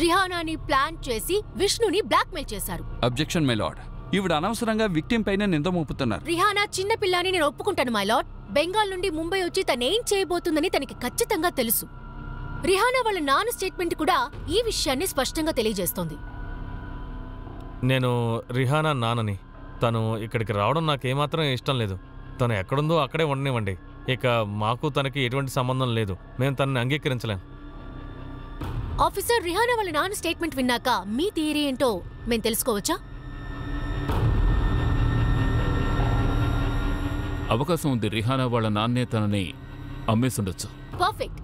రిహానాని ప్లాన్ చేసి విష్ణుని బ్లాక్మెయిల్ చేశారు. Objection my lord. ఈవిడ అనవసరంగా విక్టిం పైన నింద మోపుతున్నారు. రిహానా చిన్న పిల్లని నేను ఒప్పుకుంటాను మై లార్డ్. బెంగాల్ నుండి ముంబై వచ్చి తనేం చేయబోతుందని తనకి ఖచ్చితంగా తెలుసు. రిహానా వాళ్ళ నాన్న స్టేట్మెంట్ కూడా ఈ విషయాన్ని స్పష్టంగా తెలియజేస్తోంది. నేను రిహానా నాన్నని. తను ఇక్కడికి రావడం నాకేమాత్రం ఇష్టం లేదు. తను ఎక్కడుందో అక్కడే ఉండనివ్వండి. ఇక మాకు తనకి ఎటువంటి సంబంధం లేదు. మేము తనని అంగీకరించలేం. ఆఫీసర్, రిహానా వాళ్ళ నాన్న స్టేట్మెంట్ విన్నాక మీ థియరీ ఏంటో మేము తెలుసుకోవచ్చా? అవకాశం ఉంది. రిహానా వాళ్ళ నాన్నే తనని అమ్మేసుండొచ్చు. పర్ఫెక్ట్.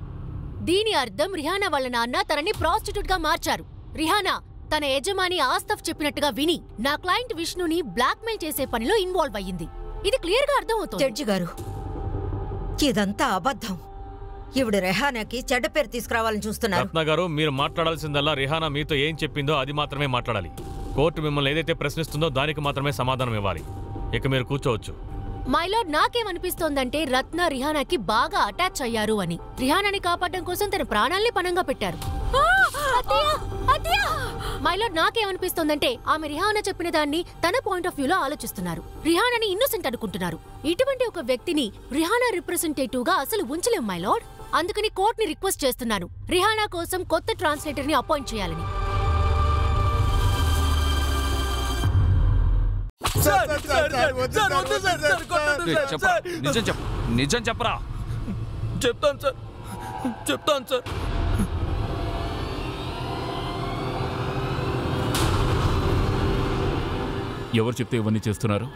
దీని అర్థం రిహానా వాళ్ళ నాన్న తనని ప్రాస్టిట్యూట్ గా మార్చారు. రిహానా తన యజమాని ఆస్తఫ్ చెప్పినట్టుగా విని నా క్లయింట్ విష్ణుని బ్లాక్మెయిల్ చేసే పనిలో ఇన్వాల్వ్ అయ్యింది. ఇది క్లియర్ గా అర్థమవుతుంది. జడ్జి గారు, ఇదంతా అబద్ధం. ఇవిడ రెహానాకి చెడ్డ పేరు తీసుకురావాలని చూస్తున్నారు. రత్న గారు, మీరు మాట్లాడాల్సిందల్లా రిహానా మీతో ఏం చెప్పిందో అది మాత్రమే మాట్లాడాలి. కోర్టు మిమ్మల్ని ఏదైతే ప్రశ్నిస్తుందో దానికి మాత్రమే సమాధానం ఇవ్వాలి. ఇక మీరు కూర్చోవచ్చు. మైలార్డ్, నాకేమనిపిస్తోందంటే రత్న రిహానాకి బాగా అటాచ్ అయ్యారు అని. రిహానాని కాపాడడం కోసం తన ప్రాణాల్ని పణంగా పెట్టారు. మైలార్డ్, నాకేమనిపిస్తోందంటే ఆమె రిహానా చెప్పిన దాన్ని తన పాయింట్ ఆఫ్ వ్యూలో ఆలోచిస్తున్నారు. రిహానాని ఇన్నోసెంట్ అనుకుంటున్నారు. ఇటువంటి ఒక వ్యక్తిని రిహానా రిప్రజెంటేటివ్ గా అసలు ఉంచలేం మైలార్డ్. అందుకని కోర్టుని రిక్వెస్ట్ చేస్తున్నాను, రిహానా కోసం కొత్త ట్రాన్స్లేటర్ ని అపాయింట్ చేయాలని. నిజం చెప్పరా. చెప్తాను సార్, చెప్తాను సార్. ఎవరు చెప్తే ఇవన్నీ చేస్తున్నారు?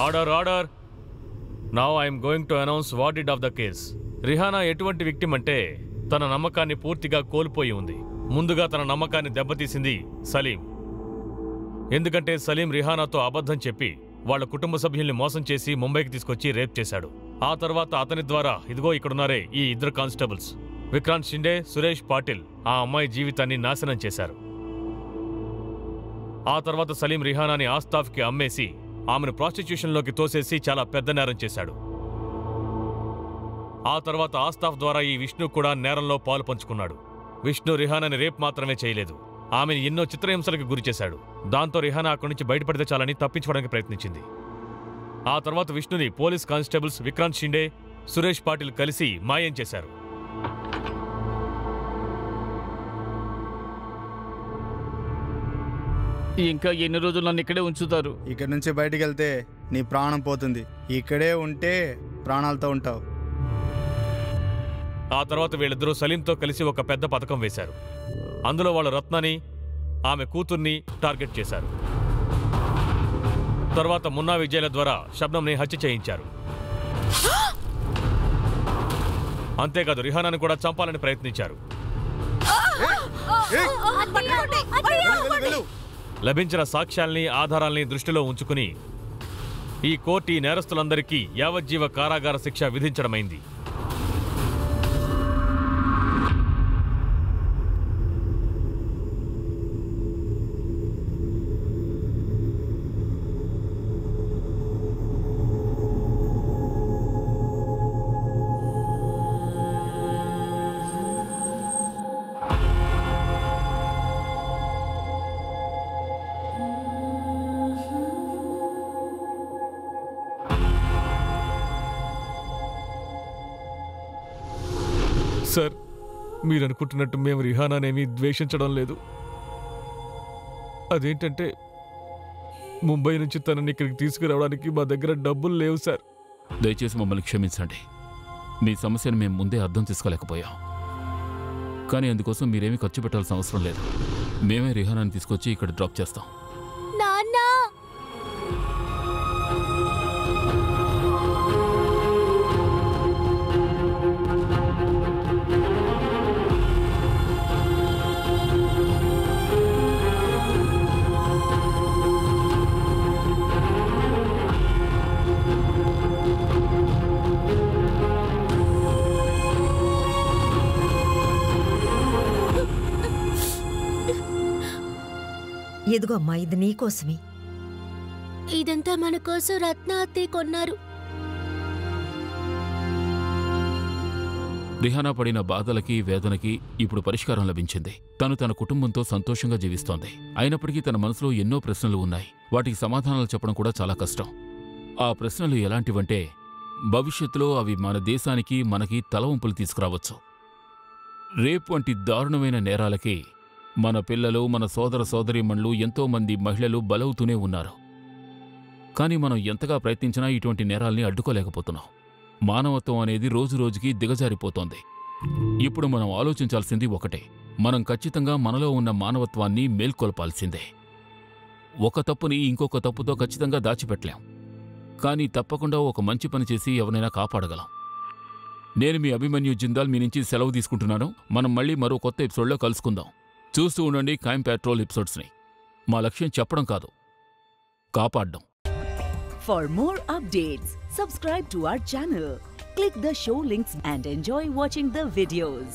Order order. Now I'm going to announce verdict of the case. Rihana ఎటువంటి విక్టిమ్ అంటే తన నమ్మకాన్ని పూర్తిగా కోల్పోయి ఉంది. ముందుగా తన నమ్మకాన్ని దెబ్బతీసింది సలీం. ఎందుకంటే సలీం రిహానాతో అబద్ధం చెప్పి వాళ్ళ కుటుంబ సభ్యుల్ని మోసం చేసి ముంబైకి తీసుకొచ్చి రేప్ చేశాడు. ఆ తర్వాత అతని ద్వారా ఇదిగో ఇక్కడున్నారే ఈ ఇద్దరు కానిస్టేబుల్స్ విక్రాంత్ షిండే, సురేష్ పాటిల్ ఆ అమ్మాయి జీవితాన్ని నాశనం చేశారు. ఆ తర్వాత సలీం రిహానాని ఆస్తాఫ్కి అమ్మేసి ఆమెను ప్రాస్టిట్యూషన్లోకి తోసేసి చాలా పెద్ద నేరం చేశాడు. ఆ తర్వాత ఆస్తాఫ్ ద్వారా ఈ విష్ణు కూడా నేరంలో పాలు పంచుకున్నాడు. విష్ణు రిహానాని రేప్ మాత్రమే చేయలేదు, ఆమెను ఎన్నో చిత్రహింసలకు గురిచేశాడు. దాంతో రిహానా అక్కడి నుంచి బయటపడితే చాలని తప్పించుకోవడానికి ప్రయత్నించింది. ఆ తర్వాత విష్ణుని పోలీస్ కానిస్టేబుల్స్ విక్రాంత్ షిండే, సురేష్ పాటిల్ కలిసి మాయం చేశారు. ఇంకా ఎన్ని రోజులు నన్ను ఇక్కడే ఉంచుతారు? ఇక్కడి నుంచి బయటికి వెళ్తే నీ ప్రాణం పోతుంది. ఇక్కడే ఉంటే ప్రాణాలతో ఉంటావు. ఆ తర్వాత వీళ్ళిద్దరూ సలీంతో కలిసి ఒక పెద్ద పథకం వేశారు. అందులో వాళ్ళు రత్నాని, ఆమె కూతుర్ని టార్గెట్ చేశారు. తర్వాత మున్నా విజయ్ల ద్వారా షబ్నంని హత్య చేయించారు. అంతేకాదు రిహానాని కూడా చంపాలని ప్రయత్నించారు. లభించిన సాక్ష్యాల్ని, ఆధారాల్ని దృష్టిలో ఉంచుకుని ఈ కోర్టు ఈ నేరస్తులందరికీ యావజ్జీవ కారాగార శిక్ష విధించడమైంది. సార్, మీరనుకుంటున్నట్టు మేము రిహానానేమీ ద్వేషించడం లేదు. అదేంటంటే ముంబై నుంచి తనని ఇక్కడికి తీసుకురావడానికి మా దగ్గర డబ్బులు లేవు సార్. దయచేసి మమ్మల్ని క్షమించండి. మీ సమస్యను మేము ముందే అర్థం చేసుకోలేకపోయాం. కానీ అందుకోసం మీరేమీ ఖర్చు పెట్టాల్సిన అవసరం లేదు. మేమే రిహానాని తీసుకొచ్చి ఇక్కడ డ్రాప్ చేస్తాం. ఇదిగో అమ్మా, ఇది నీకోసమే. ఇదంతా మన కోసం రత్న అత్తయ్య కొన్నారు. రిహానా పడిన బాధలకి, వేదనకి ఇప్పుడు పరిష్కారం లభించింది. తను తన కుటుంబంతో సంతోషంగా జీవిస్తోంది. అయినప్పటికీ తన మనసులో ఎన్నో ప్రశ్నలు ఉన్నాయి. వాటికి సమాధానాలు చెప్పడం కూడా చాలా కష్టం. ఆ ప్రశ్నలు ఎలాంటివంటే భవిష్యత్తులో అవి మన దేశానికి, మనకి తలవంపులు తీసుకురావచ్చు. రేప్ వంటి దారుణమైన నేరాలకి మన పిల్లలు, మన సోదర సోదరీమణులు, ఎంతోమంది మహిళలు బలవుతూనే ఉన్నారు. కానీ మనం ఎంతగా ప్రయత్నించినా ఇటువంటి నేరాల్ని అడ్డుకోలేకపోతున్నాం. మానవత్వం అనేది రోజురోజుకి దిగజారిపోతోంది. ఇప్పుడు మనం ఆలోచించాల్సింది ఒకటే, మనం ఖచ్చితంగా మనలో ఉన్న మానవత్వాన్ని మేల్కొల్పాల్సిందే. ఒక తప్పుని ఇంకొక తప్పుతో ఖచ్చితంగా దాచిపెట్టలేం, కానీ తప్పకుండా ఒక మంచి పని చేసి ఎవరైనా కాపాడగలం. నేను మీ అభిమన్యు జిందాల్ మీ నుంచి సెలవు తీసుకుంటున్నాను. మనం మళ్ళీ మరో కొత్త ఎపిసోడ్లో కలుసుకుందాం. చూస్తూ ఉండండి క్రైమ్ పెట్రోల్ ఎపిసోడ్స్ని. మా లక్ష్యం చెప్పడం కాదు, కాపాడడం. For more updates, subscribe to our channel, click the show links and enjoy watching the videos.